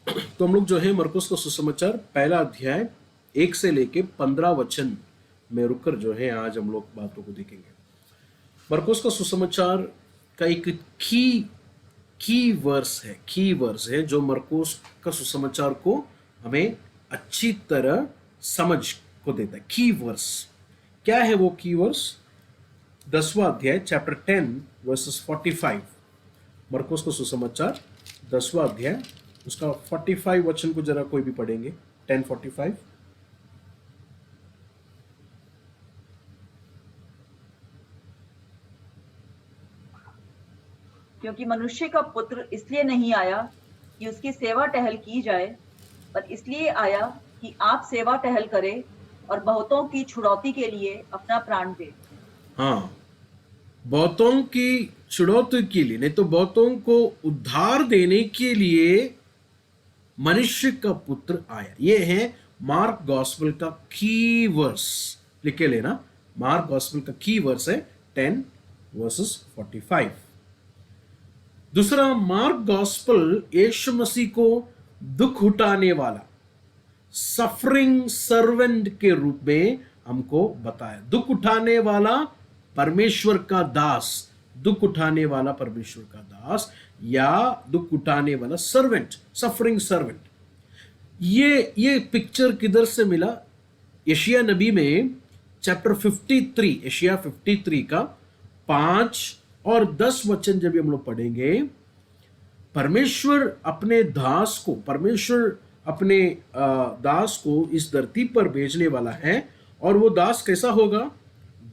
तो हम लोग जो है मरकुस का सुसमाचार पहला अध्याय 1 से लेके 15 वचन में रुककर जो है आज हम लोग बातों को देखेंगे। मरकुस का सुसमाचार का एक की वर्स है जो मरकुस का सुसमाचार को हमें अच्छी तरह समझ को देता है। की वर्स क्या है? वो की वर्स 10वां अध्याय चैप्टर 10 वर्सेस 45। मरकुस का सुसमाचार 10वां अध्याय उसका 45 वचन को जरा कोई भी पढ़ेंगे। 10:45। क्योंकि मनुष्य का पुत्र इसलिए नहीं आया कि उसकी सेवा टहल की जाए, पर इसलिए आया कि आप सेवा टहल करें और बहुतों की छुड़ौती के लिए अपना प्राण दे। हाँ, बहुतों की छुड़ौती के लिए, नहीं तो बहुतों को उद्धार देने के लिए मनुष्य का पुत्र आया। ये है मार्क गॉस्पेल का की वर्स। लिख के लेना, मार्क गॉस्पेल का की वर्स है 10 वर्सेस 45। दूसरा, मार्क गॉस्पेल यीशु मसीह को दुख उठाने वाला सफरिंग सर्वेंट के रूप में हमको बताया। दुख उठाने वाला परमेश्वर का दास, दुख उठाने वाला परमेश्वर का दास या दुख उठाने वाला सर्वेंट, सफरिंग सर्वेंट। ये पिक्चर किधर से मिला? यशाया नबी में चैप्टर 53, यशाया 53 का 5 और 10 वचन जब हम लोग पढ़ेंगे, परमेश्वर अपने दास को इस धरती पर भेजने वाला है। और वो दास कैसा होगा?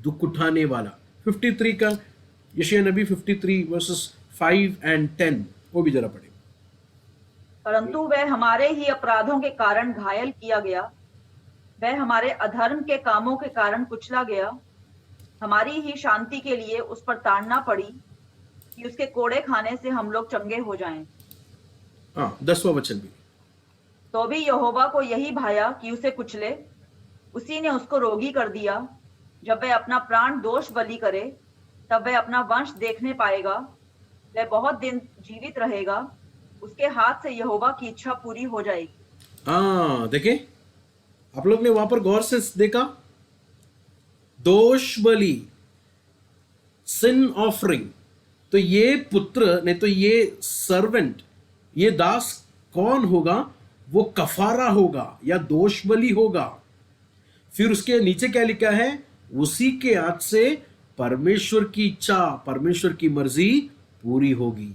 दुख उठाने वाला। 53 का यशाया नबी 53 वर्सेस 5 and 10 वो भी जरा पढ़े। परंतु वह हमारे ही अपराधों के कारण घायल किया गया, वह हमारे अधर्म के कामों के कारण कुचला गया। हमारी ही शांति के लिए उस पर ताड़ना पड़ी कि उसके कोड़े खाने से हम लोग चंगे हो जाएं। हाँ, 10वां वचन भी। तो भी यहोवा को यही भाया कि उसे कुचले, उसी ने उसको रोगी कर दिया। जब वह अपना प्राण दोष बलि करे, तब वह अपना वंश देखने पाएगा। वह बहुत दिन जीवित रहेगा, उसके हाथ से यहोवा की इच्छा पूरी हो जाएगी। हाँ, देखें, आप लोग ने वहां पर गौर से देखा, दोष बलि, सिन ऑफरिंग। तो ये पुत्र, नहीं तो ये सर्वेंट, ये दास कौन होगा? वो कफारा होगा या दोष बलि होगा। फिर उसके नीचे क्या लिखा है? उसी के हाथ से परमेश्वर की इच्छा, परमेश्वर की मर्जी पूरी होगी।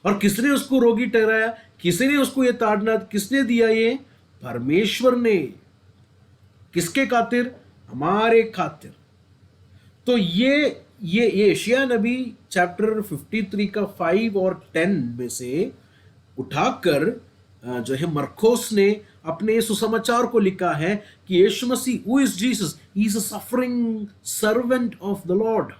और किसने उसको रोगी ठहराया? किसने उसको ये ताड़ना किसने दिया? ये परमेश्वर ने। किसके खातिर? हमारे खातिर। तो ये यशाया नबी चैप्टर 53 का 5 और 10 में से उठाकर जो है मरकोस ने अपने सुसमाचार को लिखा है कि यीशु मसीह, who is Jesus, he is a suffering servant of the Lord.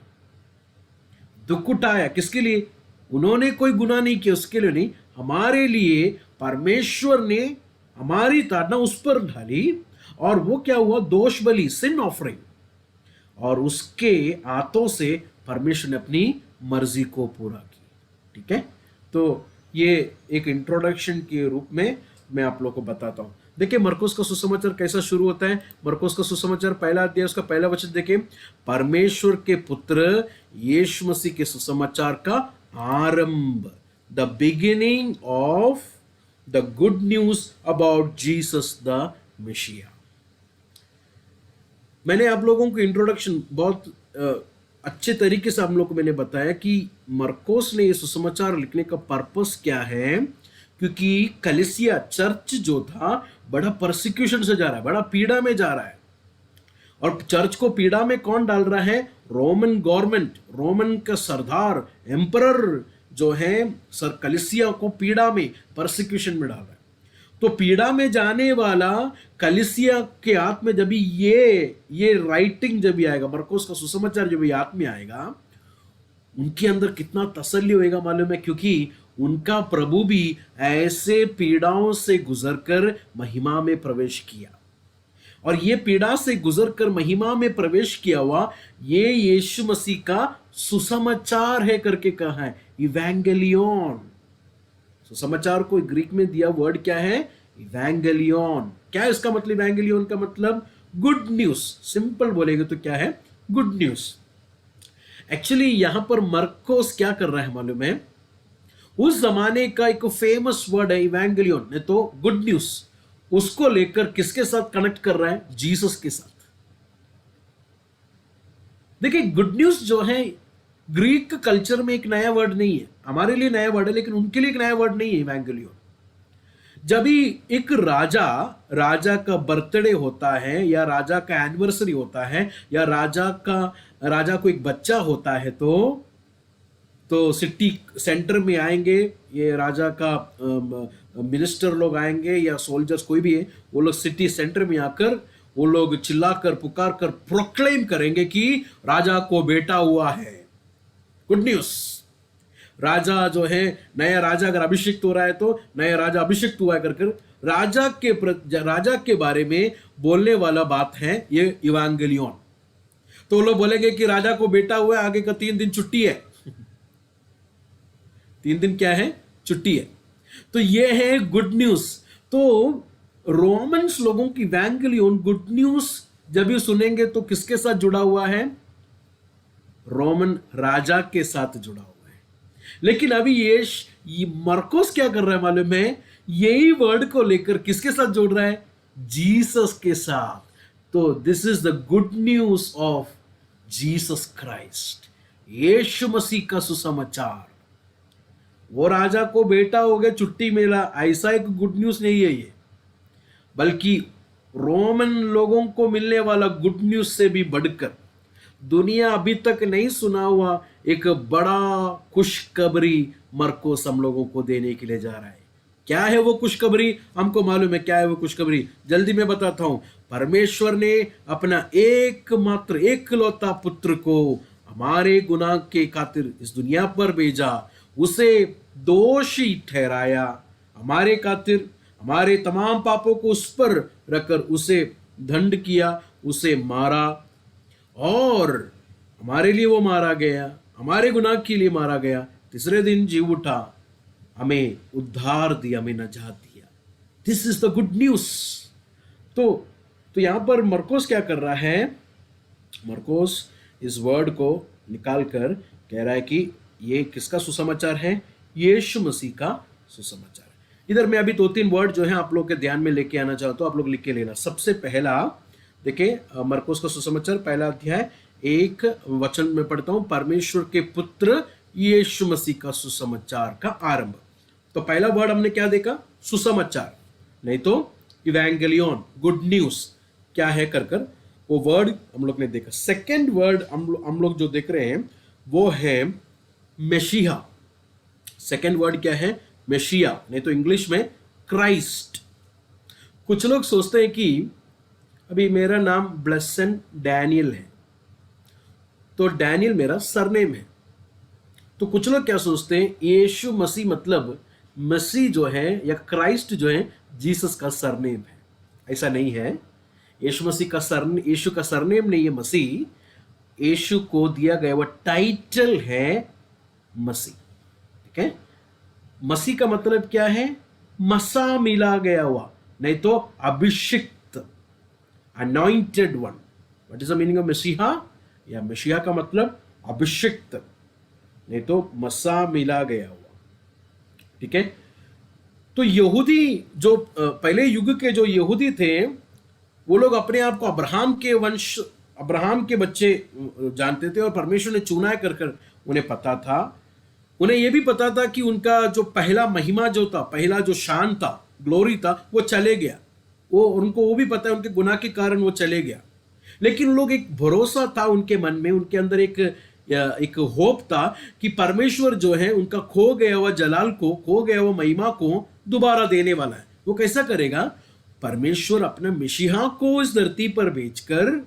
दुख उठाया किसके लिए? उन्होंने कोई गुनाह नहीं किया, उसके लिए नहीं, हमारे लिए परमेश्वर ने हमारी ताड़ना उस पर ढाली। और वो क्या हुआ? दोष बलि, सिन ऑफरिंग। और उसके हाथों से परमेश्वर ने अपनी मर्जी को पूरा की। ठीक है, तो ये एक इंट्रोडक्शन के रूप में मैं आप लोगों को बताता हूं। देखिए मरकुस का सुसमाचार कैसा शुरू होता है। मरकुस का सुसमाचार पहला अध्याय उसका पहला वचन देखिए, परमेश्वर के पुत्र यीशु मसीह के सुसमाचार का आरंभ, the beginning of the good news about Jesus the Messiah. मैंने आप लोगों को इंट्रोडक्शन बहुत अच्छे तरीके से आप लोगों को मैंने बताया कि मरकोस ने ये सुसमाचार लिखने का पर्पस क्या है। क्योंकि कलीसिया चर्च जो था बड़ा परसिक्यूशन से जा रहा है, बड़ा पीड़ा में जा रहा है। और चर्च को पीड़ा में कौन डाल रहा है? रोमन गवर्नमेंट, रोमन का सरदार, एम्परर जो है सर कलीसिया को पीड़ा में, परसिक्यूशन में डाल रहा है। तो पीड़ा में जाने वाला कलीसिया के हाथ में जब ये राइटिंग जब भी आएगा, मरकोस का सुसमाचार जब भी हाथ में आएगा, उनके अंदर कितना तसल्ली होएगा मालूम है? क्योंकि उनका प्रभु भी ऐसे पीड़ाओं से गुजरकर महिमा में प्रवेश किया। और ये पीड़ा से गुजरकर महिमा में प्रवेश किया हुआ ये यीशु मसीह का सुसमाचार है करके कहा है, इवेंगेलियन, सुसमाचार को ग्रीक में दिया वर्ड क्या है? इवेंगेलियन। क्या है इसका मतलब? इवेंगेलियन का मतलब गुड न्यूज। सिंपल बोलेंगे तो क्या है? Good news. एक्चुअली यहां पर मरकोस क्या कर रहा है मालूम है? उस जमाने का एक फेमस वर्ड है इवेंगेलियन, ने तो गुड न्यूज, उसको लेकर किसके साथ कनेक्ट कर रहा है? जीसस के साथ। देखिए, गुड न्यूज जो है ग्रीक कल्चर में एक नया वर्ड नहीं है, हमारे लिए नया वर्ड है, लेकिन उनके लिए एक नया वर्ड नहीं है इवेंगेलियन। जब भी एक राजा का बर्थडे होता है, या राजा का एनिवर्सरी होता है, या राजा को एक बच्चा होता है, तो सिटी सेंटर में आएंगे, ये राजा का मिनिस्टर लोग आएंगे या सोल्जर्स कोई भी है, वो लोग सिटी सेंटर में आकर वो लोग चिल्लाकर पुकार कर प्रोक्लेम करेंगे कि राजा को बेटा हुआ है। Good news. राजा जो है, नया राजा अगर अभिषिक्त हो रहा है तो नया राजा अभिषिक्त हुआ है कर राजा के बारे में बोलने वाला बात है ये इवांगेलियन। तो लोग बोलेंगे कि राजा को बेटा हुआ है, आगे का 3 दिन छुट्टी है। 3 दिन क्या है? छुट्टी है। तो ये है गुड न्यूज। तो रोमन्स लोगों की इवेंगेलियन गुड न्यूज जब ये सुनेंगे तो किसके साथ जुड़ा हुआ है? रोमन राजा के साथ जुड़ा हुआ है। लेकिन अभी ये मरकोस क्या कर रहा है मालूम है? यही वर्ड को लेकर किसके साथ जोड़ रहा है? जीसस के साथ। तो this is the good news of Jesus Christ, यीशु मसीह का सुसमाचार। वो राजा को बेटा हो गया, छुट्टी मिला, ऐसा एक गुड न्यूज नहीं है ये, बल्कि रोमन लोगों को मिलने वाला गुड न्यूज से भी बढ़कर दुनिया अभी तक नहीं सुना हुआ एक बड़ा खुशखबरी मरकोस हम लोगों को देने के लिए जा रहा है। क्या है वो खुशखबरी? हमको मालूम है क्या है वो खुशखबरी, जल्दी मैं बताता हूं। परमेश्वर ने अपना एकमात्र एकलौता पुत्र को हमारे गुनाह के खातिर इस दुनिया पर भेजा, उसे दोषी ठहराया, हमारे खातिर हमारे तमाम पापों को उस पर रखकर उसे दंड किया, उसे मारा, और हमारे लिए वो मारा गया, हमारे गुनाह के लिए मारा गया, तीसरे दिन जी उठा, हमें उद्धार दिया, हमें नजात दिया। This is the good news. तो यहां पर मरकोस क्या कर रहा है? मरकोस इस वर्ड को निकाल कर कह रहा है कि ये किसका सुसमाचार है? यीशु मसीह का सुसमाचार। इधर मैं अभी 2-3 वर्ड जो है आप लोग के ध्यान में लेके आना चाहता हूं, आप लोग लिख के लेना। सबसे पहला देखिए, मरकोस का सुसमाचार पहला अध्याय 1 वचन में पढ़ता हूं, परमेश्वर के पुत्र यीशु मसीह का सुसमाचार का आरंभ। तो पहला वर्ड हमने क्या देखा? सुसमाचार, नहीं तो इवेंगेलियन, गुड न्यूज क्या है कर वो वर्ड हम लोग ने देखा। सेकेंड वर्ड हम लोग जो देख रहे हैं वो है मेशिया। सेकेंड वर्ड क्या है? मेशिया, नहीं तो इंग्लिश में क्राइस्ट। कुछ लोग सोचते हैं कि अभी मेरा नाम ब्लेसन डैनियल है, तो डैनियल मेरा सरनेम है, तो कुछ लोग क्या सोचते हैं यीशु मसीह मतलब मसीह जो है या क्राइस्ट जो है जीसस का सरनेम है। ऐसा नहीं है। यीशु का सरनेम नहीं है मसीह, यीशु को दिया गया वह टाइटल है मसीह। ठीक है? मसीह का मतलब क्या है? मसा मिला गया हुआ, नहीं तो अभिषिक्त, anointed one. What is the meaning of मसीहा? या मसीहा का मतलब अभिषिक्त, नहीं तो मसा मिला गया हुआ। ठीक है? तो यहूदी जो पहले युग के जो यहूदी थे, वो लोग अपने आप को अब्राहम के वंश, अब्राहम के बच्चे जानते थे, और परमेश्वर ने चुना कर उन्हें पता था, उन्हें यह भी पता था कि उनका जो पहला महिमा जो था, पहला जो शान था, ग्लोरी था, वो चले गया। उनको वो भी पता है उनके गुनाह के कारण वो चले गया। लेकिन लोग, एक भरोसा था उनके मन में, उनके अंदर एक होप था कि परमेश्वर जो है उनका खो गया हुआ जलाल को, खो गया हुआ महिमा को दोबारा देने वाला है। वो कैसा करेगा? परमेश्वर अपने मसीहा को इस धरती पर भेजकर,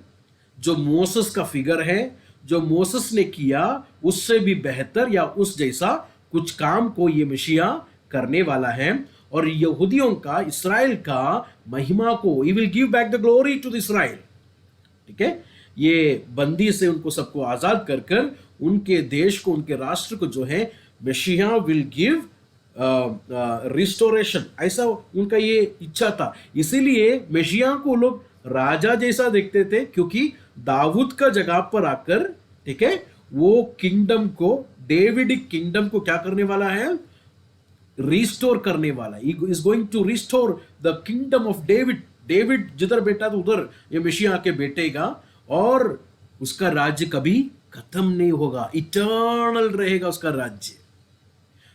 जो मोसेस का फिगर है, जो मोसेस ने किया उससे भी बेहतर या उस जैसा कुछ काम को ये मसीहा करने वाला है, और यहूदियों का, इसराइल का महिमा को, he will give back the glory to the Israel. ठीक है? ये बंदी से उनको सबको आजाद कर उनके देश को, उनके राष्ट्र को जो है मसीहा विल गिव रिस्टोरेशन, ऐसा उनका ये इच्छा था। इसीलिए मेशिया को लोग राजा जैसा देखते थे, क्योंकि दाऊद का जगह पर आकर, ठीक है, वो किंगडम को, डेविडिक किंगडम को क्या करने वाला है, रिस्टोर करने वाला है। Is going to restore the kingdom of David. David जिधर बैठा था उधर ये मसीहा आके बैठेगा, और उसका राज्य कभी खत्म नहीं होगा, इटर्नल रहेगा उसका राज्य।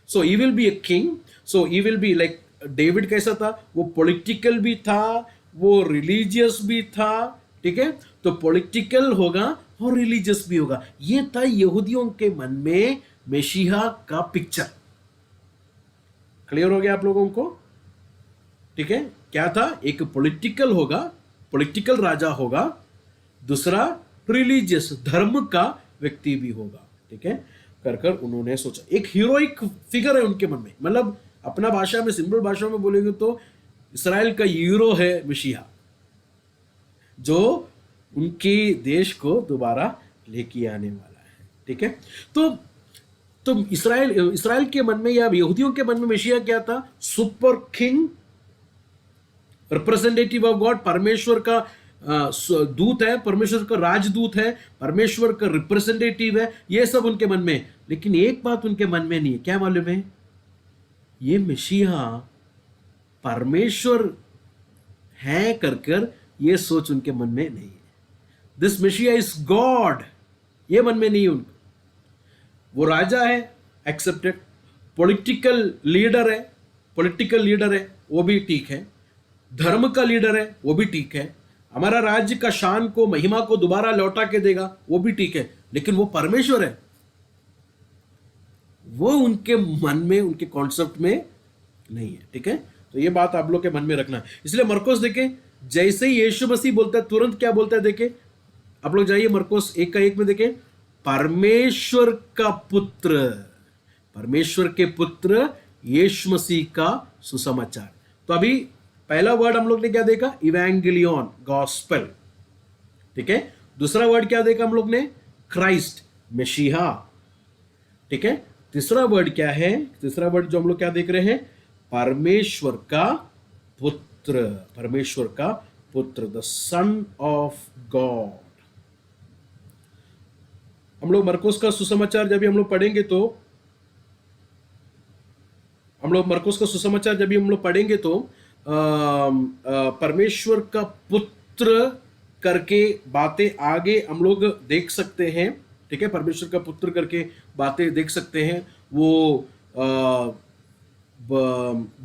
So he will be a king, so he will be like David कैसा था, वो पॉलिटिकल भी था, वो रिलीजियस भी था, ठीक है, तो पॉलिटिकल होगा और रिलीजियस भी होगा। ये था यहूदियों के मन में मसीहा का पिक्चर। क्लियर हो गया आप लोगों को? ठीक है, क्या था, एक पॉलिटिकल होगा, पॉलिटिकल राजा होगा, दूसरा रिलीजियस धर्म का व्यक्ति भी होगा, ठीक है, कर कर उन्होंने सोचा। एक हीरोइक फिगर है उनके मन में, मतलब अपना भाषा में, सिंपल भाषा में बोलेंगे तो इस्राएल का हीरो है मसीहा, जो उनके देश को दोबारा लेके आने वाला है, ठीक है। तो इस्राएल के मन में या यहूदियों के मन में मसीहा क्या था, super king, representative of God, परमेश्वर का दूत है, परमेश्वर का राजदूत है, परमेश्वर का रिप्रेजेंटेटिव है, ये सब उनके मन में। लेकिन एक बात उनके मन में नहीं है, क्या मालूम है, ये मसीहा परमेश्वर है कर कर ये सोच उनके मन में नहीं है। दिस मसीहा इज गॉड, ये मन में नहीं है उनका। वो राजा है, एक्सेप्टेड, पॉलिटिकल लीडर है, वो भी ठीक है, धर्म का लीडर है, वो भी ठीक है, हमारा राज्य का शान को, महिमा को दोबारा लौटा के देगा, वो भी ठीक है, लेकिन वो परमेश्वर है, वो उनके मन में, उनके कॉन्सेप्ट में नहीं है, ठीक है। तो ये बात आप लोग के मन में रखना है। इसलिए मरकोस देखें, जैसे ही यीशु मसीह बोलता है तुरंत क्या बोलता है, देखें आप लोग, जाइए मरकोस 1:1 में देखें, परमेश्वर का पुत्र, परमेश्वर के पुत्र यीशु मसीह का सुसमाचार। तो अभी पहला वर्ड हम लोग ने क्या देखा, इवेंगेलियन, गॉस्पेल, ठीक है। दूसरा वर्ड क्या देखा हम लोग ने, क्राइस्ट, मसीहा, ठीक है। तीसरा वर्ड क्या है, तीसरा वर्ड जो हम लोग क्या देख रहे हैं, परमेश्वर का पुत्र, परमेश्वर का पुत्र, द सन ऑफ गॉड। हम लोग मरकुस का सुसमाचार जब भी हम लोग पढ़ेंगे तो, हम लोग मरकुस का सुसमाचार जब भी हम लोग पढ़ेंगे तो परमेश्वर का पुत्र करके बातें आगे हम लोग देख सकते हैं, ठीक है। परमेश्वर का पुत्र करके बातें देख सकते हैं। वो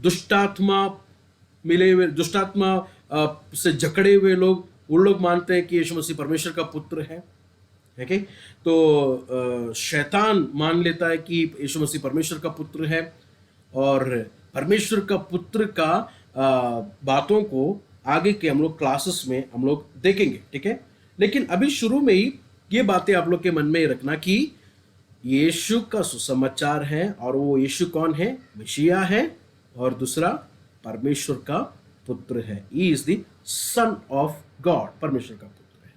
दुष्टात्मा मिले हुए, दुष्टात्मा से जकड़े हुए लोग, उन लोग मानते हैं कि यीशु मसीह परमेश्वर का पुत्र है, ठीक है। तो शैतान मान लेता है कि यीशु मसीह परमेश्वर का पुत्र है, और परमेश्वर का पुत्र का बातों को आगे के हम लोग क्लासेस में हम लोग देखेंगे, ठीक है। लेकिन अभी शुरू में ही ये बातें आप लोग के मन में ही रखना कि यीशु का सुसमाचार है, और वो यीशु कौन है, मसीहा है, और दूसरा परमेश्वर का पुत्र है, he is the son of God, परमेश्वर का पुत्र है,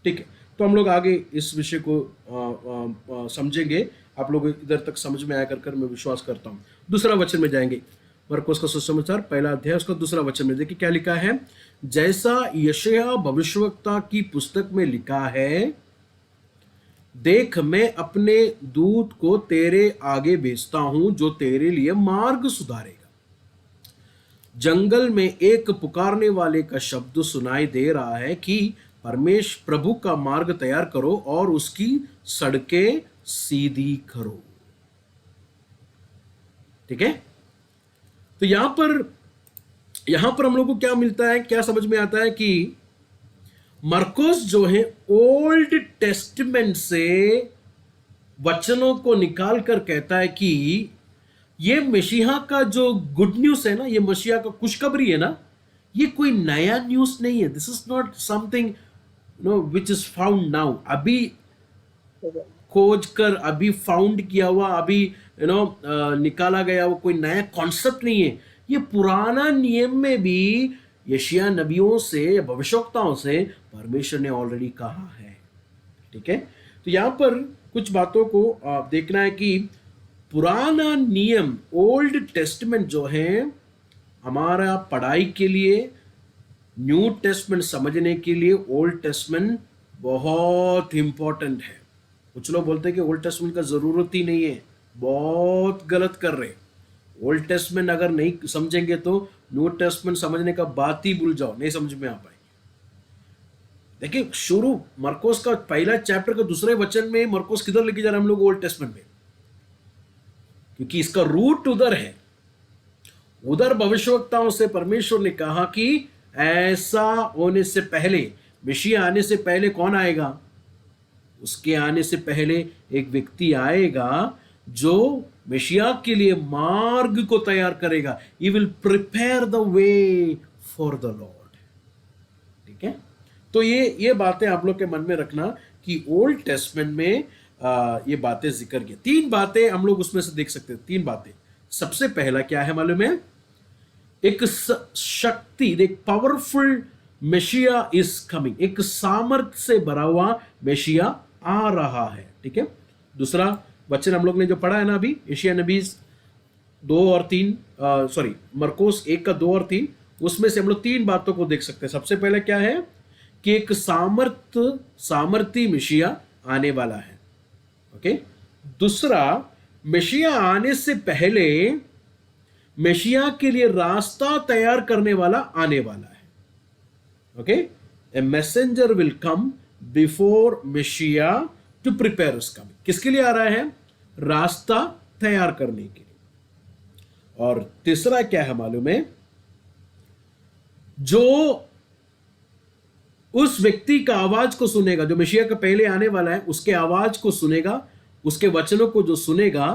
ठीक है। तो हम लोग आगे इस विषय को समझेंगे। आप लोग इधर तक समझ में आया कर मैं विश्वास करता हूँ। दूसरा वचन में जाएंगे, मरकुस का सुसमाचार पहला अध्याय उसका दूसरा वचन में देखिए क्या लिखा है, जैसा यशायाह भविष्यवक्ता की पुस्तक में लिखा है, देख मैं अपने दूत को तेरे आगे भेजता हूं, जो तेरे लिए मार्ग सुधारेगा। जंगल में एक पुकारने वाले का शब्द सुनाई दे रहा है कि परमेश्वर प्रभु का मार्ग तैयार करो और उसकी सड़कें सीधी करो, ठीक है। तो यहां पर हम लोग को क्या मिलता है, क्या समझ में आता है कि मरकुस जो है ओल्ड टेस्टमेंट से वचनों को निकाल कर कहता है कि ये मसीहा का जो गुड न्यूज है ना, ये मसीहा का खुशखबरी है ना, ये कोई नया न्यूज नहीं है। This is not something know which is found now, अभी खोज कर, अभी फाउंड किया हुआ, अभी निकाला गया वो कोई नया कॉन्सेप्ट नहीं है। ये पुराना नियम में भी यशायाह नबियों से या भविष्यवक्ताओं से परमेश्वर ने ऑलरेडी कहा है, ठीक है। तो यहां पर कुछ बातों को देखना है कि पुराना नियम, ओल्ड टेस्टमेंट जो है हमारा पढ़ाई के लिए, न्यू टेस्टमेंट समझने के लिए ओल्ड टेस्टमेंट बहुत इंपॉर्टेंट है। कुछ लोग बोलते हैं कि ओल्ड टेस्टमेंट का जरूरत ही नहीं है, बहुत गलत कर रहे। ओल्ड टेस्टमेंट अगर नहीं समझेंगे तो न्यू टेस्टमेंट समझने का बात ही भूल जाओ, नहीं समझ में आ पाएगी। देखिए शुरू मरकोस का पहला चैप्टर का दूसरे वचन में मरकोस किधर लेके जा रहा है हम लोग? ओल्ड टेस्टमेंट में, क्योंकि इसका रूट उधर है। उधर भविष्यवक्ताओं से परमेश्वर ने कहा कि ऐसा होने से पहले, मसीहा आने से पहले कौन आएगा? उसके आने से पहले एक व्यक्ति आएगा जो मसीहा के लिए मार्ग को तैयार करेगा। He will prepare the way for the Lord। ठीक है, तो ये बातें आप लोग के मन में रखना कि ओल्ड टेस्टमेंट में ये बातें जिक्र की। 3 बातें हम लोग उसमें से देख सकते हैं। 3 बातें। सबसे पहला क्या है मालूम है? एक शक्ति, एक पावरफुल मेशिया इज कमिंग, एक सामर्थ्य से भरा हुआ मेशिया आ रहा है। ठीक है, दूसरा वचन हम लोग ने जो पढ़ा है ना अभी, एशिया नबी 2 और 3, सॉरी मरकोस 1 का 2 और 3, उसमें से हम लोग 3 बातों को देख सकते हैं। सबसे पहले क्या है कि एक सामर्थी मेशिया आने वाला है। ओके, दूसरा मेशिया आने से पहले मेशिया के लिए रास्ता तैयार करने वाला आने वाला है। Okay, a messenger will come before Messiah to prepare his coming. किसके लिए आ रहा है? रास्ता तैयार करने के लिए। और तीसरा क्या है मालूम है? जो उस व्यक्ति का आवाज को सुनेगा, जो मेशिया का पहले आने वाला है, उसके आवाज को सुनेगा, उसके वचनों को जो सुनेगा,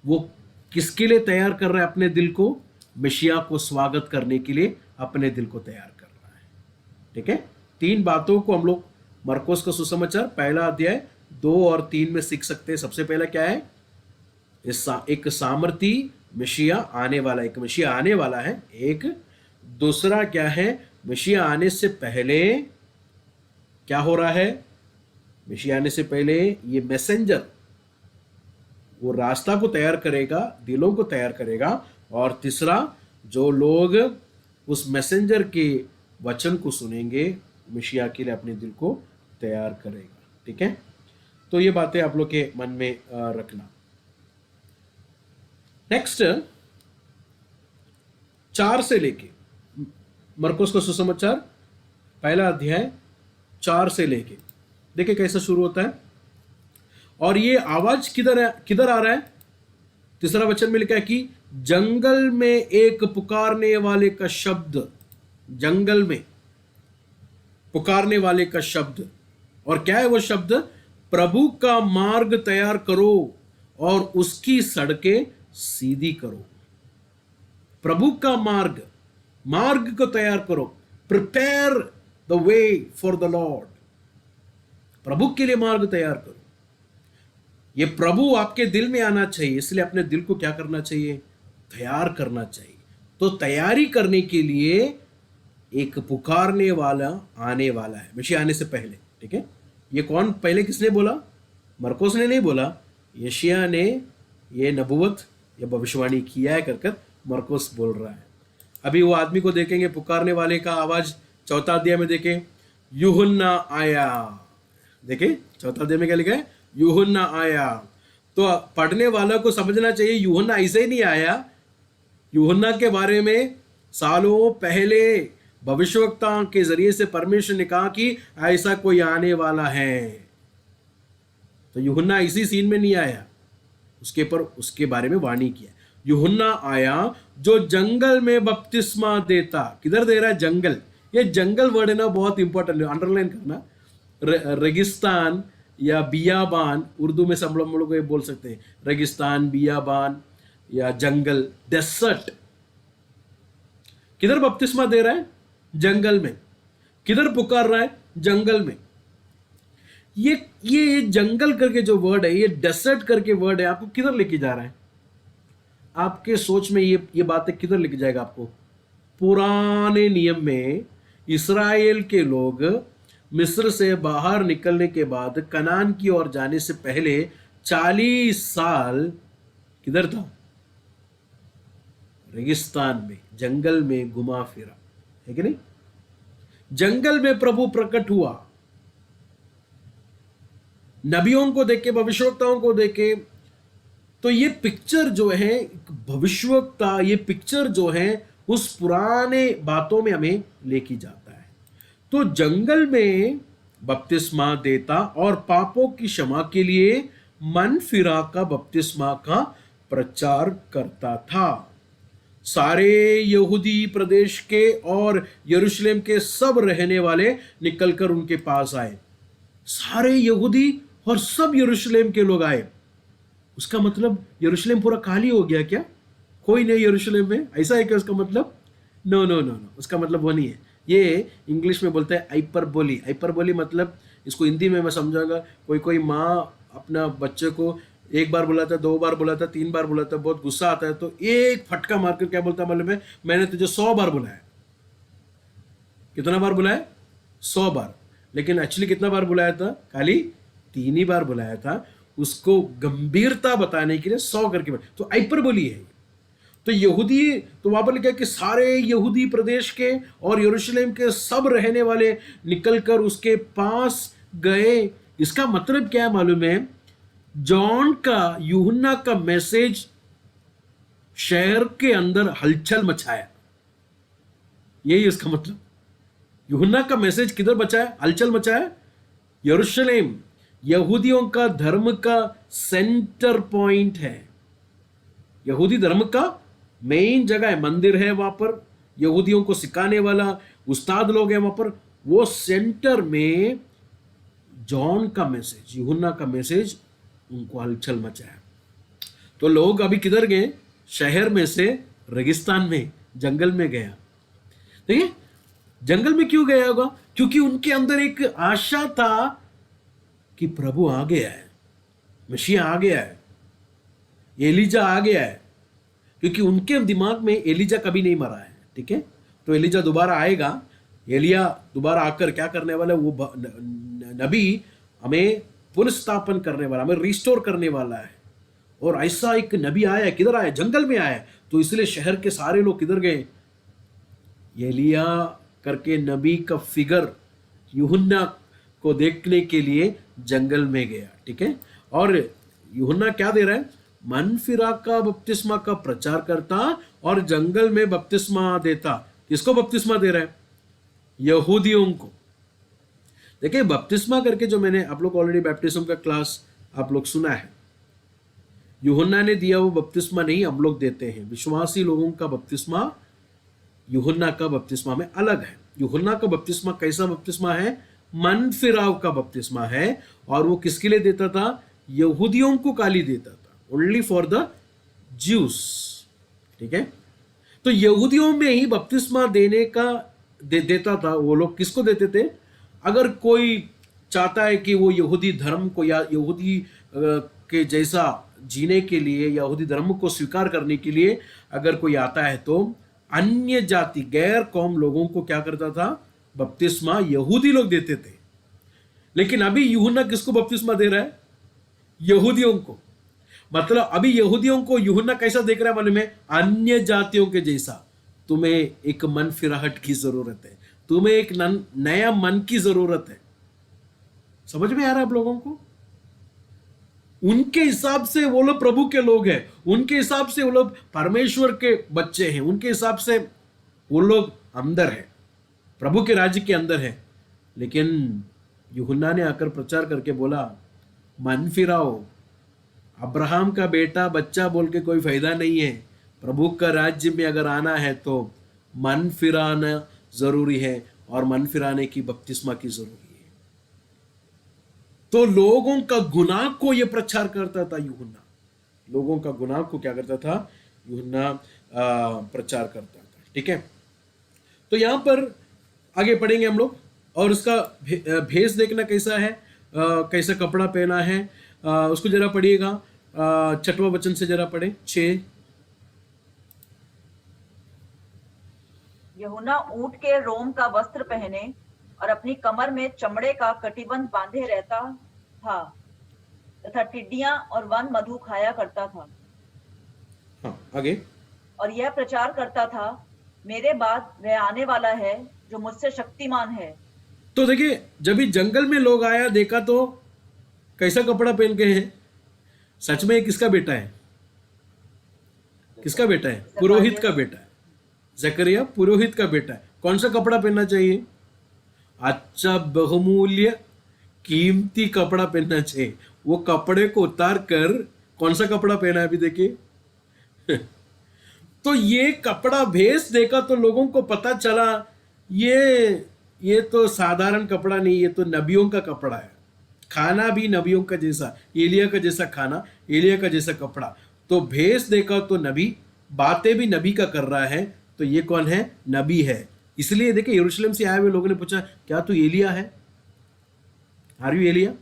वो किसके लिए तैयार कर रहा है अपने दिल को? मेशिया को स्वागत करने के लिए अपने दिल को तैयार कर रहा है। ठीक है, 3 बातों को हम लोग मरकोस का सुसमाचार पहला अध्याय 2 और 3 में सीख सकते हैं। सबसे पहला क्या है? एक सामर्थी मेशिया आने वाला, एक मेशिया आने वाला है। एक दूसरा क्या है? मेशिया आने से पहले क्या हो रहा है? मेशिया आने से पहले ये मैसेंजर वो रास्ता को तैयार करेगा, दिलों को तैयार करेगा। और तीसरा, जो लोग उस मैसेंजर के वचन को सुनेंगे, मेशिया के लिए अपने दिल को तैयार करेगा। ठीक है, तो ये बातें आप लोग के मन में रखना। नेक्स्ट 4 से लेके, मरकोस का सुसमाचार पहला अध्याय 4 से लेके देखिए कैसा शुरू होता है। और ये आवाज किधर आ रहा है? तीसरा वचन में लिखा है कि जंगल में एक पुकारने वाले का शब्द, जंगल में पुकारने वाले का शब्द। और क्या है वो शब्द? प्रभु का मार्ग तैयार करो और उसकी सड़कें सीधी करो। प्रभु का मार्ग को तैयार करो। Prepare the way for the Lord. प्रभु के लिए मार्ग तैयार करो। ये प्रभु आपके दिल में आना चाहिए, इसलिए अपने दिल को क्या करना चाहिए? तैयार करना चाहिए। तो तैयारी करने के लिए एक पुकारने वाला आने वाला है मसीह आने से पहले। ठीक है, ये कौन पहले किसने बोला? मरकोस ने नहीं बोला, यशायाह ने ये नबूवत या भविष्यवाणी किया है कर मरकोस बोल रहा है। अभी वो आदमी को देखेंगे, पुकारने वाले का आवाज 4 अध्याय में देखें, यूहन्ना आया। देखें 4 अध्याय में क्या लिखा है? यूहन्ना आया। तो पढ़ने वाला को समझना चाहिए यूहन्ना ऐसे ही नहीं आया। यूहन्ना के बारे में सालों पहले भविष्यवक्ताओं के जरिए से परमेश्वर ने कहा कि ऐसा कोई आने वाला है। तो यूहन्ना इसी सीन में नहीं आया, उसके बारे में वाणी किया। यूहन्ना आया जो जंगल में बपतिस्मा देता। किधर दे रहा है? जंगल। ये जंगल वर्ड है ना, बहुत इंपॉर्टेंट है, अंडरलाइन करना। रेगिस्तान या बियाबान, उर्दू में सब लोग ये बोल सकते हैं, रेगिस्तान, बियाबान या जंगल, डेसर्ट। किधर बपतिस्मा दे रहा है? जंगल में। किधर पुकार रहा है? जंगल में। ये जंगल करके जो वर्ड है, ये डेसर्ट करके वर्ड है, आपको किधर लेके जा रहा है? आपके सोच में ये बातें किधर लेके जाएगा आपको? पुराने नियम में इस्राएल के लोग मिस्र से बाहर निकलने के बाद कनान की ओर जाने से पहले 40 साल किधर था? रेगिस्तान में, जंगल में घुमा फिरा, है कि नहीं? जंगल में प्रभु प्रकट हुआ, नबियों को देखे, भविष्यवक्ताओं को देखे। तो ये पिक्चर जो है भविष्यवक्ता, ये पिक्चर जो है उस पुराने बातों में हमें लेके जाता है। तो जंगल में बपतिस्मा देता और पापों की क्षमा के लिए मन फिरा का बपतिस्मा का प्रचार करता था। सारे यहूदी प्रदेश के और यरूशलेम के सब रहने वाले निकलकर उनके पास आए। सारे यहूदी और सब यरूशलेम के लोग आए। उसका मतलब यरूशलेम पूरा खाली हो गया क्या? कोई नहीं यरूशलेम में, ऐसा है क्या उसका मतलब? नो नो नो नो, उसका मतलब वो नहीं है। ये इंग्लिश में बोलते हैं हाइपरबोली। हाइपरबोली मतलब, इसको हिंदी में मैं समझाऊंगा। कोई कोई माँ अपना बच्चे को एक बार बुलाता, 2 बार बुलाता, 3 बार बुलाता, बहुत गुस्सा आता है तो एक फटका मारकर क्या बोलता है मालूम है? मैंने तुझे 100 बार बुलाया। कितना बार बुलाया? 100 बार। लेकिन एक्चुअली कितना बार बुलाया था? खाली 3 ही बार बुलाया था। उसको गंभीरता बताने के लिए 100 करके। तो हाइपरबोली है। तो यहूदी, तो वहां पर लिखा कि सारे यहूदी प्रदेश के और यरूशलेम के सब रहने वाले निकलकर उसके पास गए। इसका मतलब क्या है मालूम है? जॉन का, यूहन्ना का मैसेज शहर के अंदर हलचल मचाया। यही उसका मतलब। यूहन्ना का मैसेज किधर बचाया? हलचल मचाया। यरूशलेम यहूदियों का धर्म का सेंटर पॉइंट है। यहूदी धर्म का मेन जगह है, मंदिर है वहां पर, यहूदियों को सिखाने वाला उस्ताद लोग हैं वहां पर। वो सेंटर में जॉन का मैसेज, यूहन्ना का मैसेज उनको हलचल मचाया। तो लोग अभी किधर गए? शहर में से रेगिस्तान में, जंगल में गया। देखिए, जंगल में क्यों गया होगा? क्योंकि उनके अंदर एक आशा था कि प्रभु आ गया है, मसीहा आ गया है, एलिजा आ गया है। क्योंकि उनके दिमाग में एलिजा कभी नहीं मरा है, ठीक है? तो एलिजा दोबारा आएगा, एलिया दोबारा आकर क्या करने वाला है? वो नबी हमें पुनर्स्थापन करने वाला, हमें रिस्टोर करने वाला है। और ऐसा एक नबी आया, किधर आया? जंगल में आया। तो इसलिए शहर के सारे लोग किधर गए? एलिया करके नबी का फिगर यूहन्ना को देखने के लिए जंगल में गया, ठीक है? और यूहन्ना क्या दे रहा है? मन फिरा का बपतिस्मा का प्रचार करता और जंगल में बपतिस्मा देता। किसको बपतिस्मा दे रहा है? यहूदियों को। देखिए, बपतिस्मा करके जो मैंने, आप लोग ऑलरेडी बैप्टिज्म का क्लास आप लोग सुना है। यूहन्ना ने दिया वो बपतिस्मा नहीं हम लोग देते हैं। विश्वासी लोगों का बपतिस्मा यूहन्ना का बपतिस्मा में अलग है। यूहन्ना का बपतिस्मा कैसा बपतिस्मा है? मन फिराव का बपतिस्मा है। और वो किसके लिए देता था? यहूदियों को खाली देता था, ओनली फॉर द ज्यूस, ठीक है? तो यहूदियों में ही बपतिस्मा देने का देता था। वो लोग किसको देते थे? अगर कोई चाहता है कि वो यहूदी धर्म को या यहूदी के जैसा जीने के लिए, यहूदी धर्म को स्वीकार करने के लिए अगर कोई आता है, तो अन्य जाति, गैर कौम लोगों को क्या करता था? बपतिस्मा यहूदी लोग देते थे। लेकिन अभी यूहन्ना किसको बपतिस्मा दे रहा है? यहूदियों को। मतलब अभी यहूदियों को यूहन्ना कैसा देख रहा है मालूम है? अन्य जातियों के जैसा। तुम्हें एक मन फिराहट की जरूरत है, तुम्हें एक नया मन की जरूरत है। समझ में आ रहा है आप लोगों को? उनके हिसाब से वो लोग प्रभु के लोग हैं, उनके हिसाब से वो लोग परमेश्वर के बच्चे हैं, उनके हिसाब से वो लोग अंदर है, प्रभु के राज्य के अंदर है। लेकिन यूहन्ना ने आकर प्रचार करके बोला, मन फिराओ, अब्राहम का बेटा बच्चा बोल के कोई फायदा नहीं है। प्रभु का राज्य में अगर आना है तो मन फिराना जरूरी है, और मन फिराने की बपतिस्मा की जरूरी है। तो लोगों का गुनाह को यह प्रचार करता था यूहन्ना। लोगों का गुनाह को क्या करता था? यूहन्ना प्रचार करता था, ठीक है? तो यहां पर आगे पढ़ेंगे हम लोग, और उसका भेष देखना कैसा है, कैसा कपड़ा पहना है, उसको जरा पढ़िएगा। 6वां वचन से जरा पढ़े, 6। यूहन्ना ऊंट के रोम का वस्त्र पहने और अपनी कमर में चमड़े का कटिबंध बांधे रहता था। तथा टिड्डियां और वन मधु खाया करता था। हाँ आगे। और यह प्रचार करता था, मेरे बाद वह आने वाला है जो मुझसे शक्तिमान है। तो देखिए, जब भी जंगल में लोग आया देखा तो कैसा कपड़ा पहन के है? सच में ये किसका बेटा है? किसका बेटा है? पुरोहित का बेटा है। जकरिया पुरोहित का बेटा है। कौन सा कपड़ा पहनना चाहिए? अच्छा, बहुमूल्य कीमती कपड़ा पहनना चाहिए। वो कपड़े को उतार कर कौन सा कपड़ा पहना है अभी देखिए। तो ये कपड़ा भेस देखा तो लोगों को पता चला ये तो साधारण कपड़ा नहीं, ये तो नबियों का कपड़ा है। खाना भी नबियों का जैसा, एलिया का जैसा खाना, एलिया का जैसा कपड़ा। तो भेस देखा तो नबी, बातें भी नबी का कर रहा है। तो ये कौन है? नबी है। इसलिए देखिए, यरूशलेम से आए हुए लोगों ने पूछा, क्या तू एलिया है? आर यू एलिया?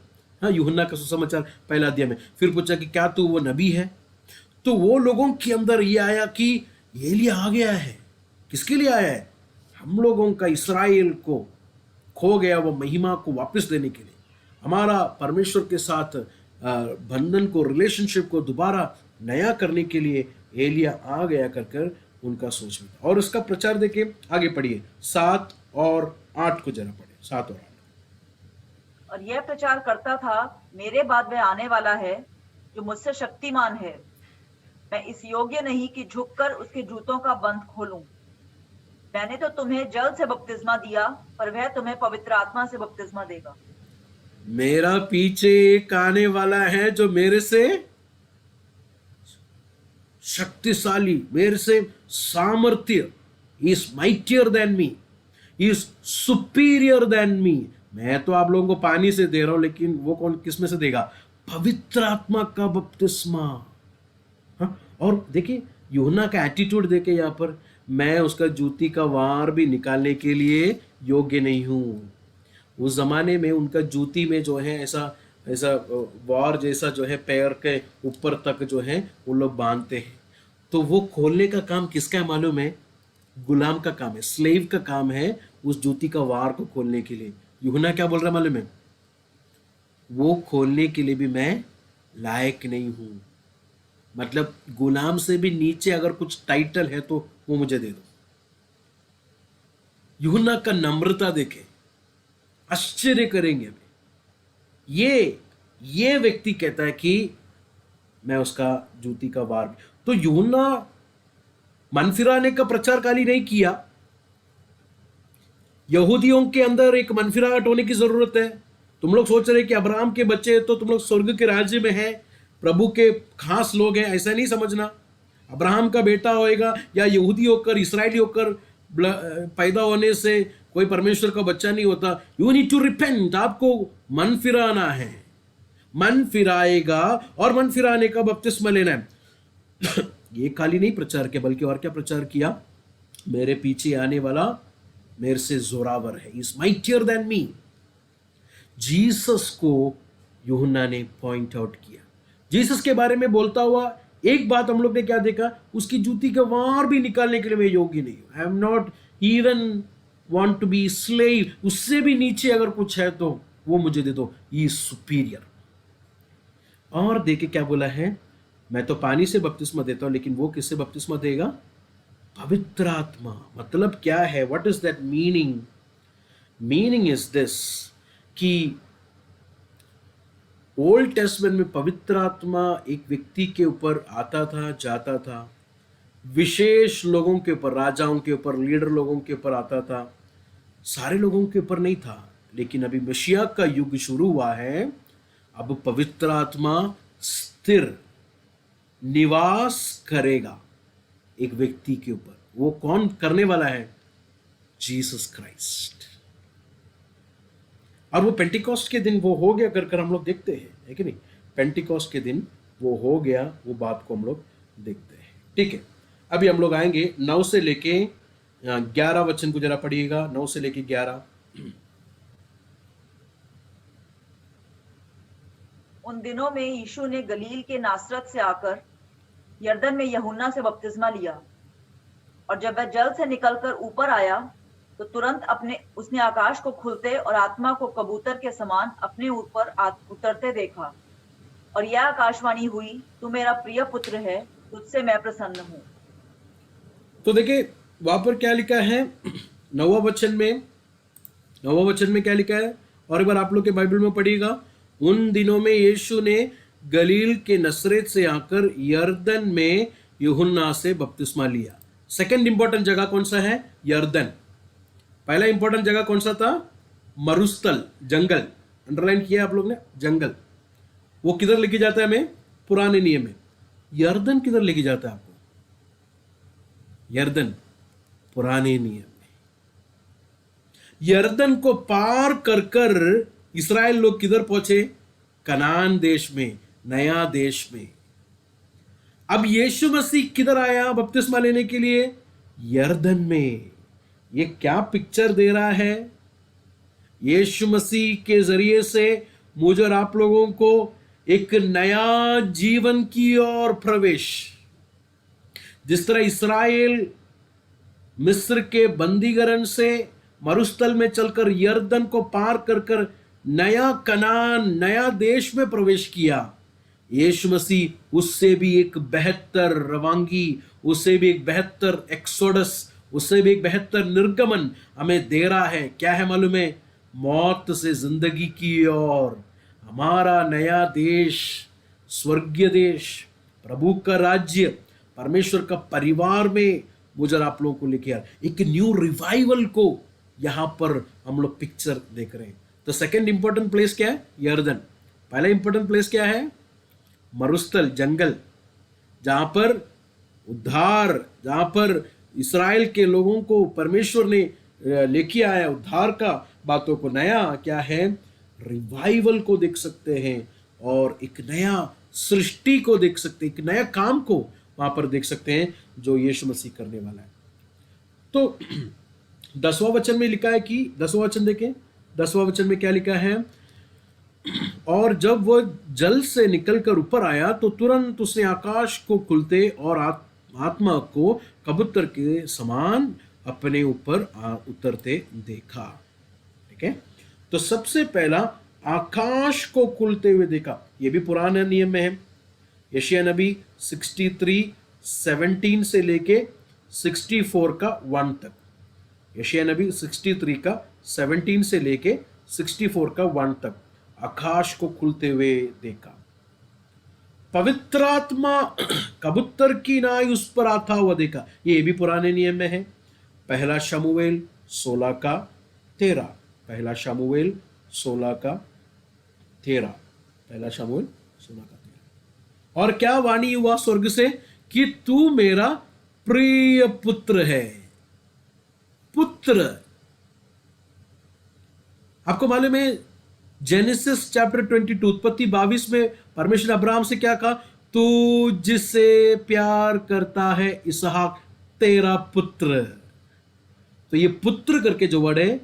हाँ, यूहन्ना का सुसमाचार पहला अध्याय में। फिर पूछा कि क्या तू वो नबी है? तो वो लोगों के अंदर ये आया कि एलिया आ गया है। किसके लिए आया है? हम लोगों का, इस्राएल को खो गया वो महिमा को वापस देने के लिए, हमारा परमेश्वर के साथ बंधन को, रिलेशनशिप को दोबारा नया करने के लिए एलिया आ गया कर उनका सोच में था। और उसका प्रचार देके आगे पढ़िए, 7 और 8 को जरा पढ़िए, 7 और 8। और यह प्रचार करता था, मेरे बाद वह आने वाला है जो मुझसे शक्तिमान है। मैं इस योग्य नहीं कि झुककर उसके जूतों का बंध खोलूं। मैंने तो तुम्हें जल से बपतिस्मा दिया, पर वह तुम्हें पवित्र आत्मा से बपतिस्मा देगा। मेरा पीछे एक आने वाला है जो मेरे से शक्तिशाली, मेरे से सामर्थ्य, is mightier than me, is superior than me. मैं तो आप लोगों को पानी से दे रहा हूं, लेकिन वो कौन, किस में से देगा? पवित्र आत्मा का बपतिस्मा। हाँ? और देखिए, यूहन्ना का एटीट्यूड देखे यहाँ पर, मैं उसका जूती का वार भी निकालने के लिए योग्य नहीं हूं। उस जमाने में उनका जूती में जो है ऐसा ऐसा वार जैसा जो है पैर के ऊपर तक जो है वो लोग बांधते हैं। तो वो खोलने का काम किसका है मालूम है? गुलाम का काम है, स्लेव का काम है उस जूती का वार को खोलने के लिए। यूहन्ना क्या बोल रहा है मालूम है? वो खोलने के लिए भी मैं लायक नहीं हूं। मतलब गुलाम से भी नीचे अगर कुछ टाइटल है तो वो मुझे दे दो। यूहन्ना का नम्रता देखे, आश्चर्य करेंगे। ये व्यक्ति कहता है कि मैं उसका जूती का वार। तो यूहन्ना मन फिराने का प्रचार खाली नहीं किया, यहूदियों के अंदर एक मनफिराहट होने की जरूरत है। तुम लोग सोच रहे कि अब्राहम के बच्चे तो तुम लोग स्वर्ग के राज्य में हैं, प्रभु के खास लोग हैं, ऐसा नहीं समझना। अब्राहम का बेटा होएगा या यहूदी होकर, इसराइली होकर पैदा होने से कोई परमेश्वर का बच्चा नहीं होता। यू नीड टू रिपेंट, आपको मन फिराना है। मन फिराएगा और मन फिराने का बपतिस्मा लेना है। ये खाली नहीं प्रचार किया, बल्कि और क्या प्रचार किया? मेरे पीछे आने वाला मेरे से जोरावर है, is mightier than me. Jesus को यूहन्ना ने पॉइंट आउट किया। जीसस के बारे में बोलता हुआ एक बात हम लोग ने क्या देखा? उसकी जूती का वार भी निकालने के लिए मैं योग्य नहीं हूं। I am not even want to be slave. उससे भी नीचे अगर कुछ है तो वो मुझे दे दो, ही इज सुपीरियर। और देखे क्या बोला है? मैं तो पानी से बपतिस्मा देता हूं, लेकिन वो किससे बपतिस्मा देगा? पवित्र आत्मा। मतलब क्या है? What is that meaning? Meaning is this कि ओल्ड टेस्टमेंट में पवित्र आत्मा एक व्यक्ति के ऊपर आता था, जाता था, विशेष लोगों के ऊपर, राजाओं के ऊपर, लीडर लोगों के ऊपर आता था, सारे लोगों के ऊपर नहीं था। लेकिन अभी मसीहा का युग शुरू हुआ है। अब पवित्र आत्मा स्थिर निवास करेगा एक व्यक्ति के ऊपर। वो कौन करने वाला है? Jesus Christ. और वो पेंटिकॉस्ट के दिन वो हो गया कर हम लोग देखते हैं, है कि नहीं? पेंटिकॉस्ट के दिन वो हो गया, वो बात को हम लोग देखते हैं। ठीक है, अभी हम लोग आएंगे 9 से लेके 11 वचन को जरा पढ़िएगा, 9 से लेके 11। उन दिनों में यीशु ने गलील के नासरत से आकर यरदन में यूहन्ना से बपतिस्मा लिया। और जब वह जल से निकलकर ऊपर आया तो तुरंत उसने आकाश को खुलते और आत्मा को कबूतर के समान अपने ऊपर उतरते देखा। और यह आकाशवाणी हुई, तू मेरा प्रिय पुत्र है, तुझसे मैं प्रसन्न हूँ। तो देखिए वहां पर क्या लिखा है, नौवां वचन में क्या लिखा है, और एक बार आप लोग के बाइबल में पढ़िएगा। उन दिनों में यीशु ने गलील के नसरेत से आकर यरदन में यूहन्ना से बपतिस्मा लिया। सेकंड इंपॉर्टेंट जगह कौन सा है? यरदन। पहला इंपॉर्टेंट जगह कौन सा था? मरुस्थल, जंगल। अंडरलाइन किया आप लोग ने, जंगल। वो किधर लेके जाता है हमें? पुराने नियम में। यरदन किधर लेके जाता है आपको? यरदन पुराने नियम में। यरदन को पार कर कर इस्राएल लोग किधर पहुंचे? कनान देश में, नया देश में। अब यीशु मसीह किधर आया बपतिस्मा लेने के लिए? यरदन में। ये क्या पिक्चर दे रहा है? यीशु मसीह के जरिए से मुझे और आप लोगों को एक नया जीवन की ओर प्रवेश। जिस तरह इस्राएल मिस्र के बंदीगरण से मरुस्थल में चलकर यरदन को पार कर कर नया कनान, नया देश में प्रवेश किया, यीशु मसीह उससे भी एक बेहतर रवांगी, उससे भी एक बेहतर एक्सोडस, उससे भी एक बेहतर निर्गमन हमें दे रहा है। क्या है मालूम है? मौत से जिंदगी की ओर हमारा नया देश, स्वर्गीय देश, प्रभु का राज्य, परमेश्वर का परिवार में मुझे आप लोगों को लेके आ एक न्यू रिवाइवल को यहां पर हम लोग पिक्चर देख रहे हैं। तो सेकंड इंपॉर्टेंट प्लेस क्या है? यरदन। पहला इंपॉर्टेंट प्लेस क्या है? मरुस्थल, जंगल, जहां पर उद्धार, जहां पर इस्राएल के लोगों को परमेश्वर ने लेके आया उद्धार का बातों को, नया क्या है? रिवाइवल को देख सकते हैं और एक नया सृष्टि को देख सकते हैं, एक नया काम को वहां पर देख सकते हैं जो यीशु मसीह करने वाला है। तो 10वां वचन में लिखा है कि 10वां वचन देखें, 10वां वचन में क्या लिखा है? और जब वह जल से निकलकर ऊपर आया तो तुरंत उसने आकाश को खुलते और आत्मा को कबूतर के समान अपने ऊपर उतरते देखा। ठीक है, तो सबसे पहला आकाश को खुलते हुए देखा। यह भी पुराने नियम में है। यशायाह नबी 63:17 से लेके 64 का 1 तक। यशायाह नबी 63 का 17 से लेके 64 का 1 तक आकाश को खुलते हुए देखा। पवित्र आत्मा कबूतर की नाई उस पर आता हुआ देखा। ये भी पुराने नियम में है। पहला शमूएल 16 का 13। पहला शमूएल 16 का 13। पहला शमूएल 16 का 13। और क्या वाणी हुआ स्वर्ग से कि तू मेरा प्रिय पुत्र है। पुत्र, आपको मालूम है जेनेसिस चैप्टर 22, उत्पत्ति 22 में परमेश्वर अब्राहम से क्या कहा? तू जिससे प्यार करता है इसहाक तेरा पुत्र। तो ये पुत्र करके जो वर्ड है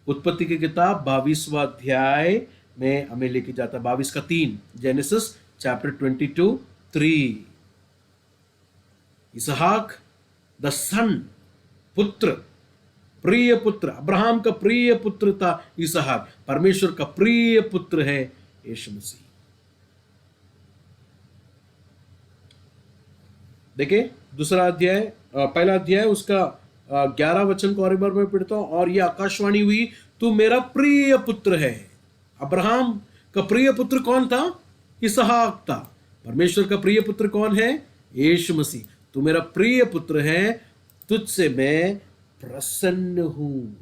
उत्पत्ति की किताब 22वां अध्याय में हमें लेके जाता है। 22 का 3, जेनेसिस चैप्टर 22:3। इसहाक द सन, पुत्र, प्रिय पुत्र। अब्राहम का प्रिय पुत्र था इसहाक। परमेश्वर का प्रिय पुत्र है यीशु मसीह। देखिए दूसरा अध्याय, पहला अध्याय उसका 11 वचन को और एक बार मैं पढ़ता हूं। और यह आकाशवाणी हुई, तू मेरा प्रिय पुत्र है। अब्राहम का प्रिय पुत्र कौन था? इसहाक था। परमेश्वर का प्रिय पुत्र कौन है? यीशु मसीह। तू मेरा प्रिय पुत्र है, तुझसे मैं प्रसन्न हूं।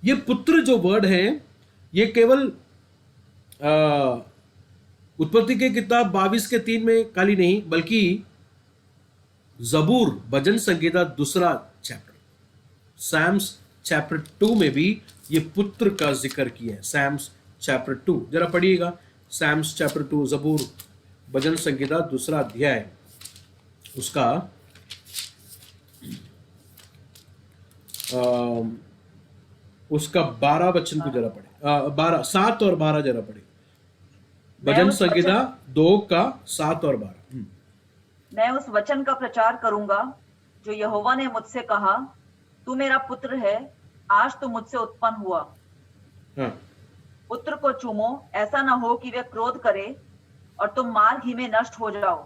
ये पुत्र जो वर्ड है ये केवल उत्पत्ति के किताब 22 के 3 में खाली नहीं, बल्कि जबूर, भजन संगीता 2 चैप्टर, सैम्स चैप्टर 2 में भी ये पुत्र का जिक्र किया है। सैम्स चैप्टर 2 जरा पढ़िएगा। सैम्स चैप्टर 2, जबूर, भजन संगीता 2 अध्याय, उसका 12 वचन को जरा पढ़े। 7 और 12 जरा पढ़े। भजन संगीता 2 का 7 और 12। मैं उस वचन का प्रचार करूंगा जो यहोवा ने मुझसे कहा, तू मेरा पुत्र है, आज तू मुझसे उत्पन्न हुआ। हाँ, पुत्र को चूमो, ऐसा ना हो कि वे क्रोध करे और तुम मार्ग ही में नष्ट हो जाओ।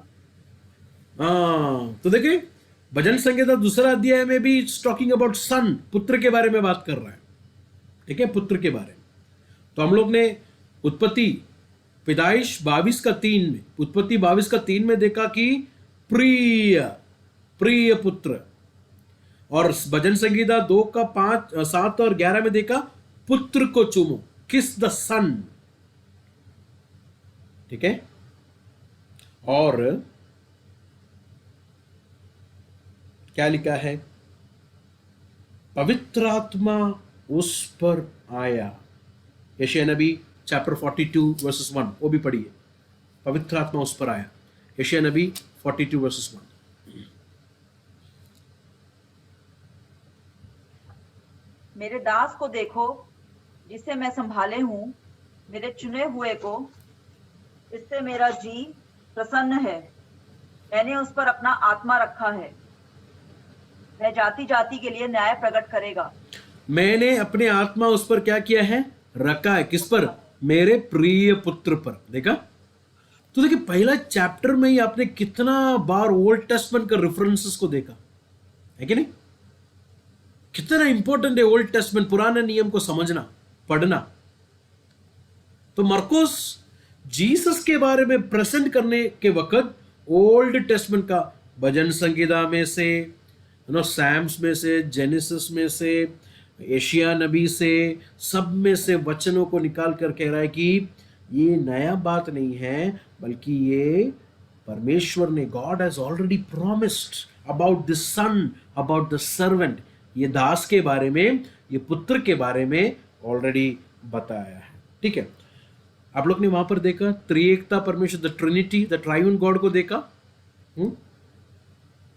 हाँ, तो देखिए भजन संहिता दूसरा अध्याय में भी इट्स टॉकिंग अबाउट सन, पुत्र के बारे में बात कर रहा है। ठीक है, पुत्र के बारे में। तो हम लोग ने उत्पत्ति पैदाइश 22:3 में, उत्पत्ति 22:3 में देखा कि प्रिय प्रिय पुत्र, और भजन संगीता 2:5, 7 और 11 में देखा पुत्र को चूमो, किस द सन। ठीक है, और क्या लिखा है, पवित्र आत्मा उस पर आया। यशायाह नबी चैप्टर 42:1, वो भी पढ़िए, पवित्र आत्मा उस पर आया। यशायाह नबी 42:1। मेरे दास को देखो जिसे मैं संभाले हूं, मेरे चुने हुए को, इससे मेरा जी प्रसन्न है। मैंने उस पर अपना आत्मा रखा है, वह जाति जाति के लिए न्याय प्रकट करेगा। मैंने अपने आत्मा उस पर क्या किया है, रखा है। किस पर? मेरे प्रिय पुत्र पर। देखा? तो देखिए पहला चैप्टर में ही आपने कितना बार ओल्ड टेस्टमेंट के रेफरेंसेस को देखा है कि नहीं? कितना इंपॉर्टेंट है ओल्ड टेस्टमेंट, पुराने नियम को समझना, पढ़ना। तो मरकुस जीसस के बारे में प्रेजेंट करने के वक्त ओल्ड टेस्टमेंट का भजन संगीता में से, सैम्स में से, जेनेसिस में से, एशिया नबी से, सब में से वचनों को निकाल कर कह रहा है कि ये नया बात नहीं है, बल्कि ये परमेश्वर ने, God has already promised about the son, about the servant. ये दास के बारे में, ये पुत्र के बारे में ऑलरेडी बताया है। ठीक है, आप लोग ने वहां पर देखा त्रिएकता परमेश्वर, द ट्रिनिटी, द ट्राइयून गॉड को देखा।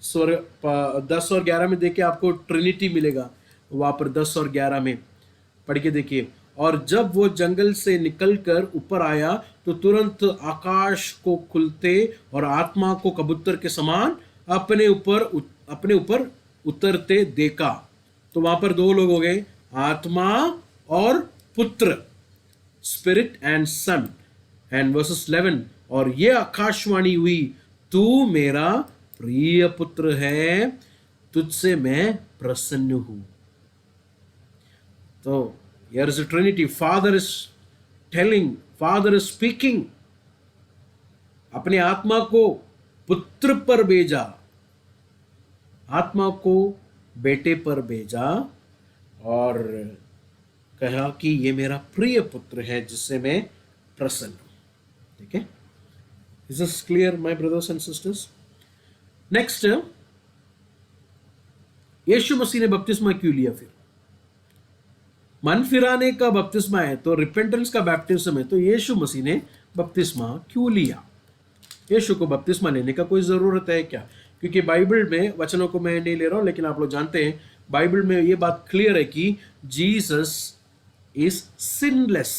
10 और 11 में देखिए, आपको ट्रिनिटी मिलेगा वहां पर 10 और 11 में पढ़ के देखिए। और जब वो जंगल से निकलकर ऊपर आया तो तुरंत आकाश को खुलते और आत्मा को कबूतर के समान अपने ऊपर उतरते देखा। तो वहां पर दो लोग हो गए, आत्मा और पुत्र, spirit and son. And verses 11, और ये आकाशवाणी हुई, तू मेरा प्रिय पुत्र है, तुझसे मैं प्रसन्न हूं। तो here is a trinity, father is telling, father is speaking, अपने आत्मा को पुत्र पर भेजा, आत्मा को बेटे पर भेजा और कहा कि ये मेरा प्रिय पुत्र है जिससे मैं प्रसन्न हूं। ठीक है, is this clear my brothers and sisters? Next, यीशु मसीह ने बपतिस्मा क्यों लिया? फिर मन फिराने का बपतिस्मा है, तो रिपेंटेंस का बैप्टिज्म है, तो यीशु मसीह ने बपतिस्मा क्यों लिया? यीशु को बपतिस्मा लेने का कोई जरूरत है क्या? क्योंकि बाइबल में, वचनों को मैं नहीं ले रहा हूं, लेकिन आप लोग जानते हैं बाइबल में ये बात क्लियर है कि जीसस इज सिनलेस।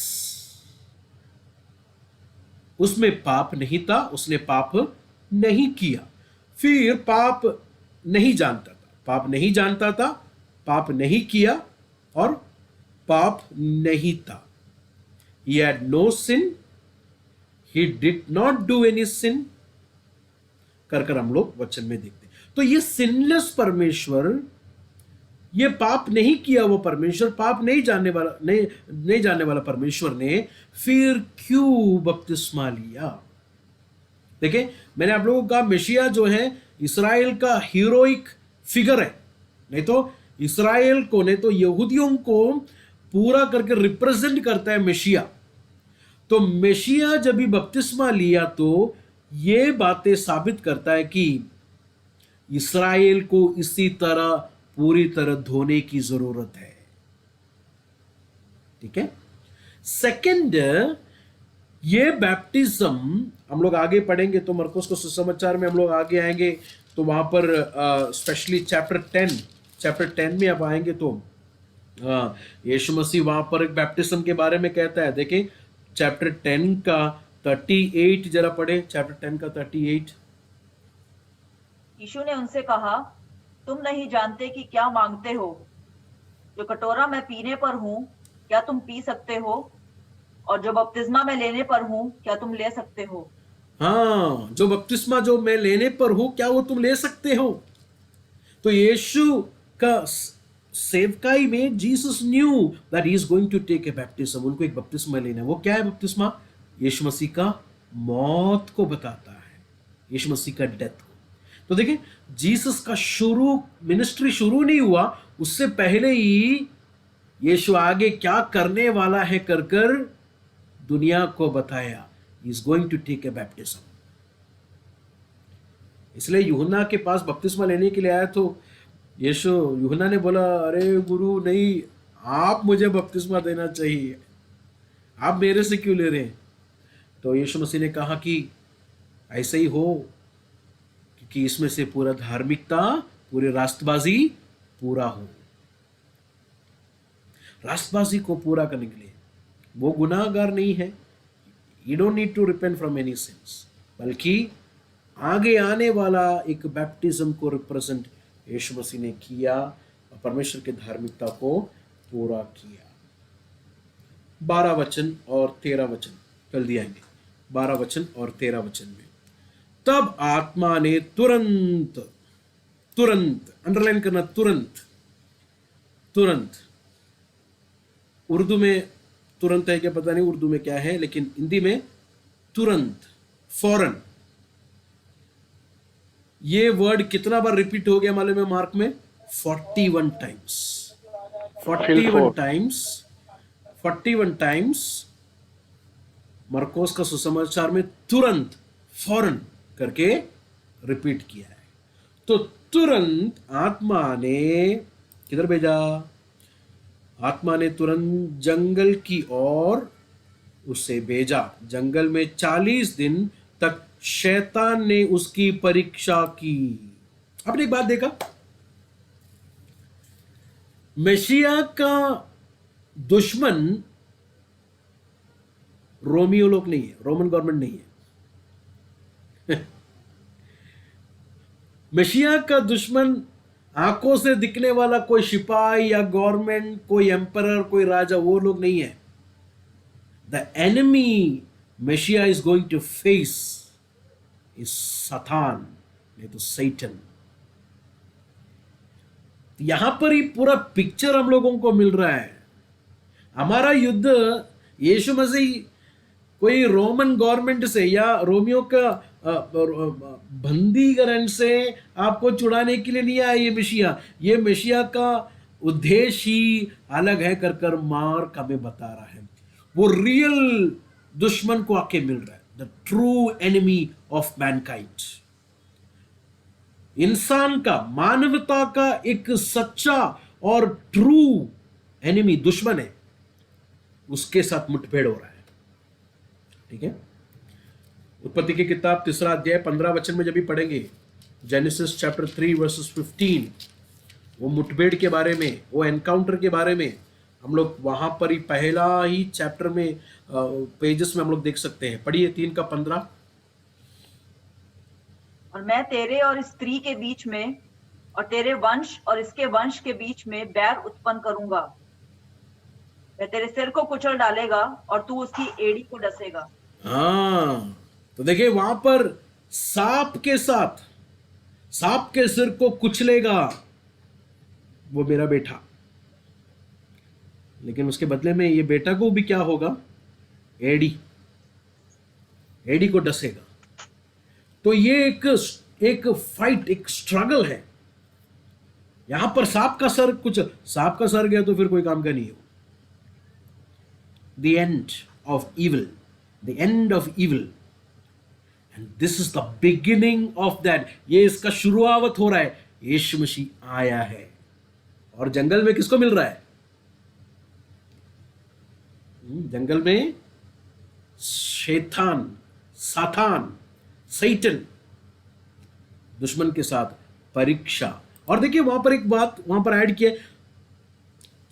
उसमें पाप नहीं था, उसने पाप नहीं किया। फिर पाप नहीं जानता था, पाप नहीं जानता था, पाप नहीं किया और पाप नहीं था। He had no sin, he did not do any sin, कर हम लोग वचन में देखते हैं। तो ये सिनलेस परमेश्वर, ये पाप नहीं किया वो परमेश्वर, पाप नहीं जानने वाला परमेश्वर ने फिर क्यों बपतिस्मा लिया? देखिए, मैंने आप लोगों का मेशिया जो है इस्राएल का हीरोइक फिगर है, नहीं तो इस्राएल को, नहीं तो यहूदियों को पूरा करके रिप्रेजेंट करता है मेशिया। तो मेशिया जब भी बपतिस्मा लिया तो ये बातें साबित करता है कि इस्राएल को इसी तरह पूरी तरह धोने की जरूरत है। ठीक है, सेकंड, ये बैप्टिज्म हम लोग आगे पढ़ेंगे, तो मरकुस को सुसमाचार में हम लोग आगे आएंगे, तो वहां पर स्पेशली चैप्टर 10 में आप आएंगे तो यीशु मसीह वहां पर एक बैप्टिज्म के बारे में कहता है। देखिए चैप्टर 10 का 38 जरा पढ़े, चैप्टर 10 का 38। यीशु ने उनसे कहा, तुम नहीं जानते कि क्या मांगते हो। जो कटोरा मैं पीने पर हूं, क्या तुम पी सकते हो? और जो बपतिस्मा मैं लेने पर हूँ क्या तुम ले सकते हो? हाँ, जो बपतिस्मा जो मैं लेने पर हूं क्या वो तुम ले सकते हो? तो यीशु का सेवकाई में Jesus knew that he is going to take a baptism. उनको एक बपतिस्मा लेना है। वो क्या है बपतिस्मा? यीशु मसीह का मौत को बताता है, यीशु मसीह का डेथ को। तो देखिए, जीसस का शुरू मिनिस्ट्री शुरू नहीं हुआ, उससे पहले ही यीशु आगे क्या करने वाला है कर कर दुनिया को बताया। He is going to take a baptism. इसलिए यूहन्ना के पास बपतिस्मा लेने के लिए आया तो यीशु यूहन्ना ने बोला, अरे गुरु नहीं, आप मुझे बपतिस्मा देना चाहिए, आप मेरे से क्यों ले रहे हैं? तो यीशु मसीह ने कहा कि ऐसे ही हो, क्योंकि इसमें से पूरा धार्मिकता, पूरी राष्ट्रबाजी पूरा हो। राष्ट्रबाजी को पूरा करने के लिए वो गुनाहगार नहीं है, you don't need to repent from any sins, बल्कि आगे आने वाला एक बैप्टिज्म को रिप्रेजेंट यीशु मसीह ने किया और परमेश्वर के धार्मिकता को पूरा किया। 12 वचन और 13 वचन जल्दी आएंगे। 12 वचन और 13 वचन में, तब आत्मा ने तुरंत, तुरंत अंडरलाइन करना, तुरंत, तुरंत। उर्दू में तुरंत है क्या पता नहीं, उर्दू में क्या है, लेकिन हिंदी में तुरंत, फौरन। ये वर्ड कितना बार रिपीट हो गया मालूम है मार्क में? 41 टाइम्स। 41 टाइम्स, 41 टाइम्स मरकोस का सुसमाचार में तुरंत, फौरन करके रिपीट किया है। तो तुरंत आत्मा ने किधर भेजा? आत्मा ने तुरंत जंगल की ओर उसे भेजा। जंगल में 40 दिन तक शैतान ने उसकी परीक्षा की। आपने एक बात देखा, मेशिया का दुश्मन रोमियो लोग नहीं है, रोमन गवर्नमेंट नहीं है। मेशिया का दुश्मन आंखों से दिखने वाला कोई सिपाही या गवर्नमेंट, कोई एम्परर, कोई राजा, वो लोग नहीं है। The enemy Messiah is going to face is सातान, नहीं तो सैटन। यहां पर ही पूरा पिक्चर हम लोगों को मिल रहा है। हमारा युद्ध यीशु मसीह कोई रोमन गवर्नमेंट से या रोमियो का बंदीकरण से आपको छुड़ाने के लिए नहीं आया ये मेशिया। ये मेशिया का उद्देश्य ही अलग है कर कर मार्क हमें बता रहा है। वो रियल दुश्मन को आके मिल रहा है, the true enemy of Mankind. इंसान का, मानवता का एक सच्चा और ट्रू एनिमी, दुश्मन है, उसके साथ मुठभेड़ हो रहा है। ठीक है, उत्पत्ति की किताब 3 अध्याय 15 वचन में जब भी पढ़ेंगे, जेनेसिस चैप्टर 3 वर्सेस 15, वो मुठभेड़ के बारे में, वो एनकाउंटर के बारे में हम लोग वहां पर ही पहला ही चैप्टर में पेजेस में हम लोग देख सकते हैं। पढ़िए 3 का 15। और मैं तेरे और स्त्री के बीच में और तेरे वंश और इसके वंश के बीच में बैर उत्पन्न करूंगा। वह तेरे सिर को कुचल डालेगा और तू उसकी एड़ी को डसेगा। हाँ, तो देखिए वहां पर सांप के साथ, सांप के सिर को कुचलेगा वो मेरा बेटा, लेकिन उसके बदले में ये बेटा को भी क्या होगा? एड़ी, एड़ी को डसेगा। तो ये एक फाइट, एक स्ट्रगल है। यहां पर सांप का सर, कुछ सांप का सर गया तो फिर कोई काम का नहीं हो। The end of evil, the end of evil, and this is the beginning of that. ये इसका शुरुआत हो रहा है। यीशु मसीह आया है और जंगल में किसको मिल रहा है? जंगल में शैतान, सातान, सैटन, दुश्मन के साथ परीक्षा। और देखिए वहां पर एक बात वहां पर ऐड किया,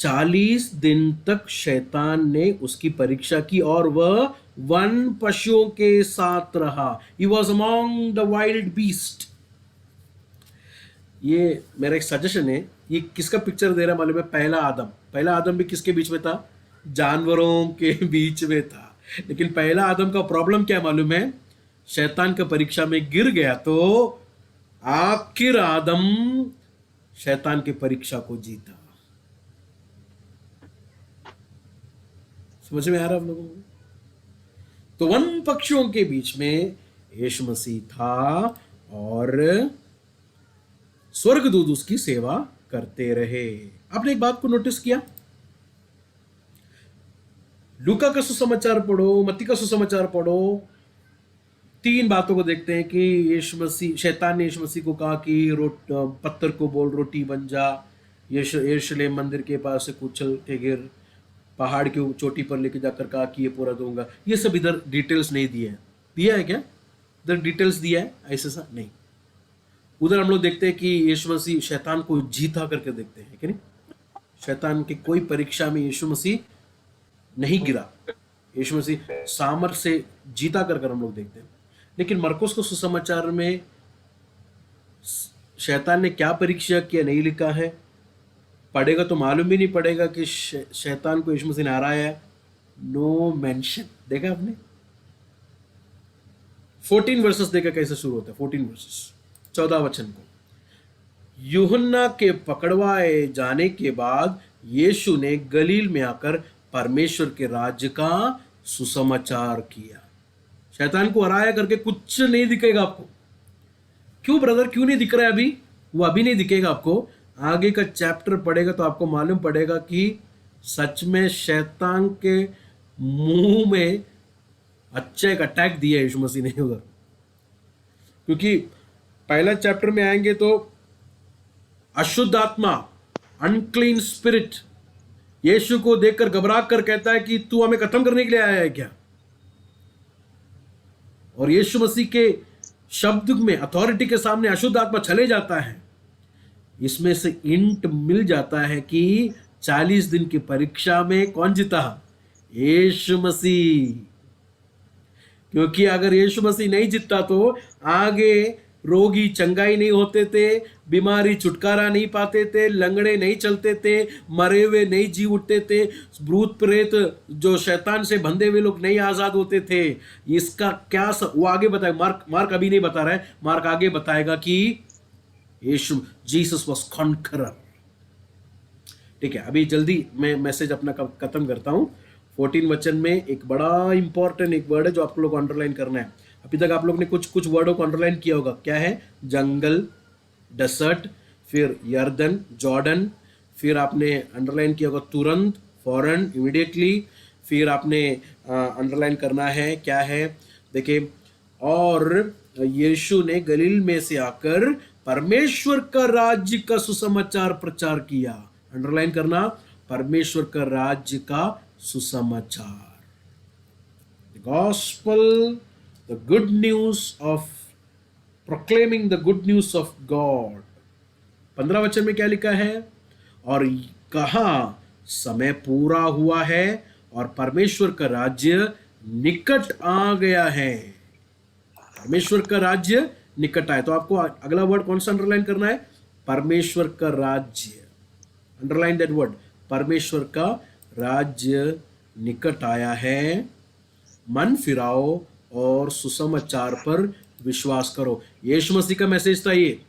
40 दिन तक शैतान ने उसकी परीक्षा की और वह वन पशुओं के साथ रहा। He was among the wild beast। ये मेरा एक सजेशन है। ये किसका पिक्चर दे रहा है मालूम है? पहला आदम। पहला आदम भी किसके बीच में था? जानवरों के बीच में था। लेकिन पहला आदम का प्रॉब्लम क्या मालूम है? शैतान का परीक्षा में गिर गया, तो आखिर आदम शैतान की परीक्षा को जीता। समझ में आ रहा है आप लोगों को? तो वन पक्षियों के बीच में यीशु मसीह था और स्वर्गदूत उसकी सेवा करते रहे। आपने एक बात को नोटिस किया? लूका का सुसमाचार पढ़ो, मत्ती का सुसमाचार पढ़ो, 3 बातों को देखते हैं कि यीशु मसीह, शैतान ने यीशु मसीह को कहा कि पत्थर को बोल रोटी बन जा, यरूशलेम मंदिर के पास से कुचल के गिर, पहाड़ की चोटी पर लेके जाकर कहा कि ये पूरा दूंगा। ये सब इधर डिटेल्स नहीं दिए हैं। दिया है क्या इधर डिटेल्स? दिया है ऐसा सा नहीं। उधर हम लोग देखते हैं कि यीशु मसीह शैतान को जीता करके देखते हैं कि नहीं? शैतान की कोई परीक्षा में यीशु मसीह नहीं गिरा, यीशु मसीह सामर्थ्य से जीता कर हम लोग देखते हैं। लेकिन मरकुस को सुसमाचार में शैतान ने क्या परीक्षा किया नहीं लिखा है। पढ़ेगा तो मालूम भी नहीं पड़ेगा कि शैतान को यीशु मसीह ने हराया है। No mention. देखा आपने? 14 वर्सेस देखा कैसे शुरू होता है। 14 वर्सेस, 14 वचन को, यूहन्ना के पकड़वाए जाने के बाद यीशु ने गलील में आकर परमेश्वर के राज्य का सुसमाचार किया। शैतान को हराया करके कुछ नहीं दिखेगा आपको। क्यों ब्रदर, क्यों नहीं दिख रहा है अभी? वो अभी नहीं दिखेगा आपको। आगे का चैप्टर पढ़ेगा तो आपको मालूम पड़ेगा कि सच में शैतान के मुंह में अच्छा एक अटैक दिया यीशु मसीह ने उधर। क्योंकि पहला चैप्टर में आएंगे तो अशुद्ध आत्मा, अनक्लीन स्पिरिट, यीशु को देखकर घबरा कर कहता है कि तू हमें खत्म करने के लिए आया है क्या? और यीशु मसीह के शब्द में, अथॉरिटी के सामने अशुद्ध आत्मा चले जाता है। इसमें से इंट मिल जाता है कि 40 दिन की परीक्षा में कौन जीता? यीशु मसीह। क्योंकि अगर यीशु मसीह नहीं जीतता तो आगे रोगी चंगाई नहीं होते थे, बीमारी छुटकारा नहीं पाते थे, लंगड़े नहीं चलते थे, मरे हुए नहीं जी उठते थे, भूत प्रेत जो शैतान से बंधे हुए लोग नहीं आजाद होते थे। इसका क्या वो आगे बताएगा। मार्क अभी नहीं बता रहा है, मार्क आगे बताएगा कि यीशु, जीसस वाज कॉन्करर। ठीक है, अभी जल्दी मैं मैसेज अपना खत्म करता हूं। 14 वचन में एक बड़ा इंपॉर्टेंट एक वर्ड है जो आप लोग को अंडरलाइन करना है। अभी तक आप लोग ने कुछ कुछ वर्डों को अंडरलाइन किया होगा। क्या है? जंगल, डेसर्ट, फिर यर्दन, जॉर्डन, फिर आपने अंडरलाइन किया होगा तुरंत, फौरन, इमीडिएटली। फिर आपने अंडरलाइन करना है, क्या है? देखिए, और यीशु ने गलील में से आकर परमेश्वर का राज्य का सुसमाचार प्रचार किया। अंडरलाइन करना, परमेश्वर का राज्य का सुसमाचार। The gospel, the good news of proclaiming the good news of God. 15 वचन में क्या लिखा है? और कहा समय पूरा हुआ है और परमेश्वर का राज्य निकट आ गया है। परमेश्वर का राज्य निकट आए। तो आपको अगला वर्ड कौन सा अंडरलाइन करना है? परमेश्वर का राज्य। अंडरलाइन दैट वर्ड, परमेश्वर का राज्य निकट आया है। मन फिराओ और सुसमाचार पर विश्वास करो। यीशु मसीह का मैसेज था ये।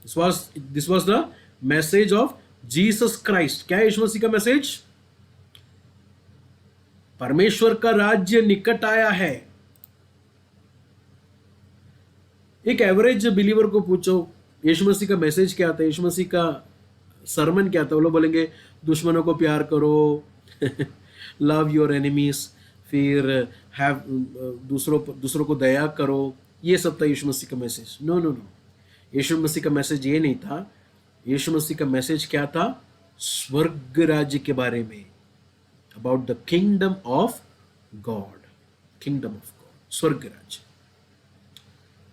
This was the message of Jesus Christ. क्या है यीशु मसीह का मैसेज? परमेश्वर का राज्य निकट आया है। एक एवरेज बिलीवर को पूछो यीशु मसीह का मैसेज क्या था, यीशु मसीह का सरमन क्या था, वो लोग बोलेंगे दुश्मनों को प्यार करो, लव योर एनिमीज, फिर हैव दूसरों को दया करो। ये सब था यीशु मसीह का मैसेज। नो नो नो, यीशु मसीह का मैसेज ये नहीं था। यीशु मसीह का मैसेज क्या था? स्वर्ग राज्य के बारे में, about the kingdom of God. Kingdom of God, स्वर्ग राज्य।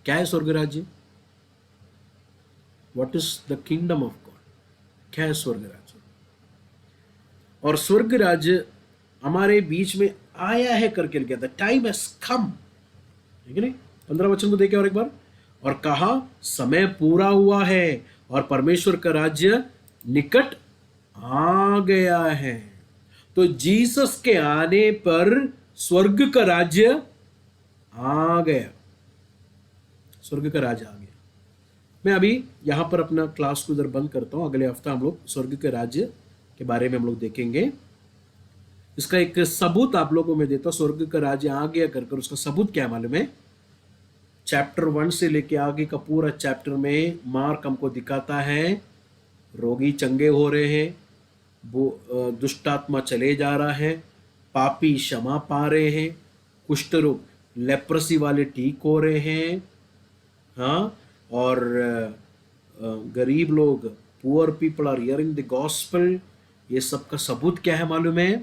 क्या है स्वर्ग राज्य? What is the kingdom of God? क्या है स्वर्ग राज्य? और स्वर्ग राज्य हमारे बीच में आया है करके लिखा था, टाइम हैज कम, ठीक है नहीं? 15 वचन को देखें और एक बार। और कहा समय पूरा हुआ है और परमेश्वर का राज्य निकट आ गया है। तो जीसस के आने पर स्वर्ग का राज्य आ गया, स्वर्ग का राज्य आ गया। मैं अभी यहां पर अपना क्लास को इधर बंद करता हूं। अगले हफ्ता हम लोग स्वर्ग के राज्य के बारे में हम लोग देखेंगे। इसका एक सबूत आप लोगों को मैं देता हूं, स्वर्ग का राज्य आ गया कर उसका सबूत क्या मालूम है? चैप्टर 1 से लेके आगे का पूरा चैप्टर में मार्क हमको दिखाता है रोगी चंगे हो रहे हैं, दुष्टात्मा चले जा रहा है, पापी क्षमा पा रहे हैं, कुष्ठ रोग लेप्रेसी वाले ठीक हो रहे हैं, हाँ, और गरीब लोग, poor people are hearing the gospel. ये सब का सबूत क्या है मालूम है?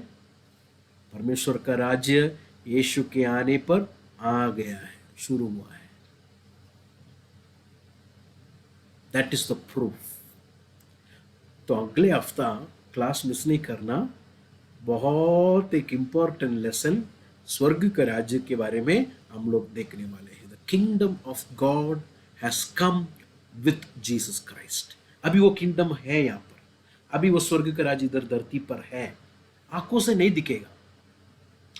परमेश्वर का राज्य यीशु के आने पर आ गया है, शुरू हुआ है। That is the proof. तो अगले हफ्ता क्लास मिस नहीं करना, बहुत एक इंपॉर्टेंट लेसन स्वर्ग के राज्य के बारे में हम लोग देखने वाले हैं। The kingdom of God has come with Jesus Christ. अभी वो किंगडम है यहाँ पर, अभी वो स्वर्ग का राज्य इधर धरती पर है, आंखों से नहीं दिखेगा,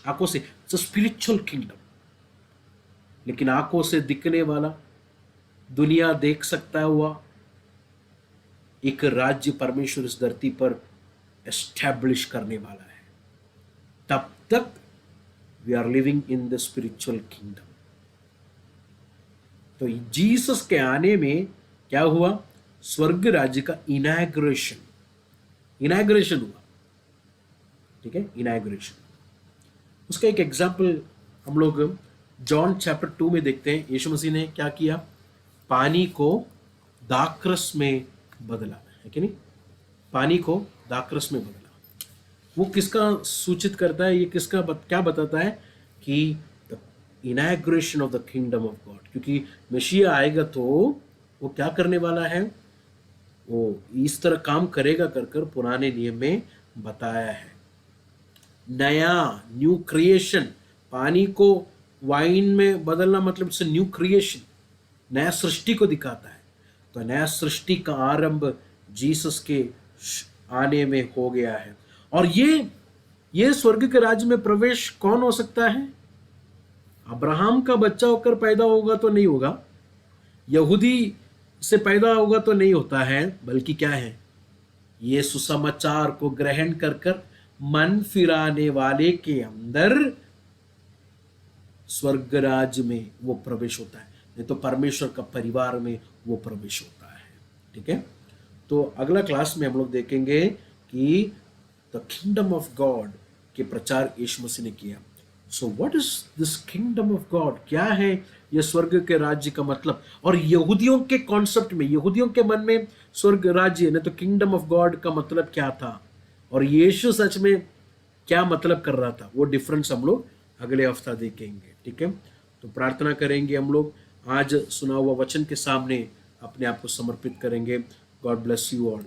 आंखों से, इट्स अ स्पिरिचुअल किंगडम, लेकिन आंखों से दिखने वाला, दुनिया देख सकता हुआ एक राज्य परमेश्वर इस धरती पर एस्टैब्लिश करने वाला है। तब तक we are living in the spiritual kingdom. तो जीसस के आने में क्या हुआ? स्वर्ग राज्य का इनॉग्रेशन हुआ, ठीक है, इनॉग्रेशन। उसका एक एग्जाम्पल हम लोग जॉन चैप्टर 2 में देखते हैं। यीशु मसीह ने क्या किया? पानी को दाखरस में बदला, है कि नहीं? पानी को दाखरस में बदला। वो किसका सूचित करता है? ये किसका क्या बताता है? कि the inauguration of the kingdom of God, क्योंकि मसीहा आएगा तो वो क्या करने वाला है? वो इस तरह काम करेगा कर पुराने नियम में बताया है। नया, न्यू क्रिएशन, पानी को वाइन में बदलना मतलब इट्स न्यू क्रिएशन, नया सृष्टि को दिखाता है। तो नया सृष्टि का आरंभ जीसस के आने में हो गया है। और ये स्वर्ग के राज्य में प्रवेश कौन हो सकता है? अब्राहम का बच्चा होकर पैदा होगा तो नहीं होगा, यहूदी से पैदा होगा तो नहीं होता है, बल्कि क्या है? ये सुसमाचार को ग्रहण कर मन फिराने वाले के अंदर स्वर्ग राज्य में वो प्रवेश होता है, नहीं तो परमेश्वर का परिवार में वो प्रवेश होता है। ठीक है, तो अगला क्लास में हम लोग देखेंगे कि द किंगडम ऑफ गॉड के प्रचार यीशु मसीह ने किया। So what is this kingdom of God? क्या है ये स्वर्ग के राज्य का मतलब? और यहूदियों के कॉन्सेप्ट में, यहूदियों के मन में स्वर्ग राज्य नहीं तो किंगडम ऑफ गॉड का मतलब क्या था, और यीशु सच में क्या मतलब कर रहा था, वो डिफरेंस हम लोग अगले हफ्ता देखेंगे। ठीक है, तो प्रार्थना करेंगे हम लोग, आज सुना हुआ वचन के सामने अपने आप को समर्पित करेंगे। God bless you all.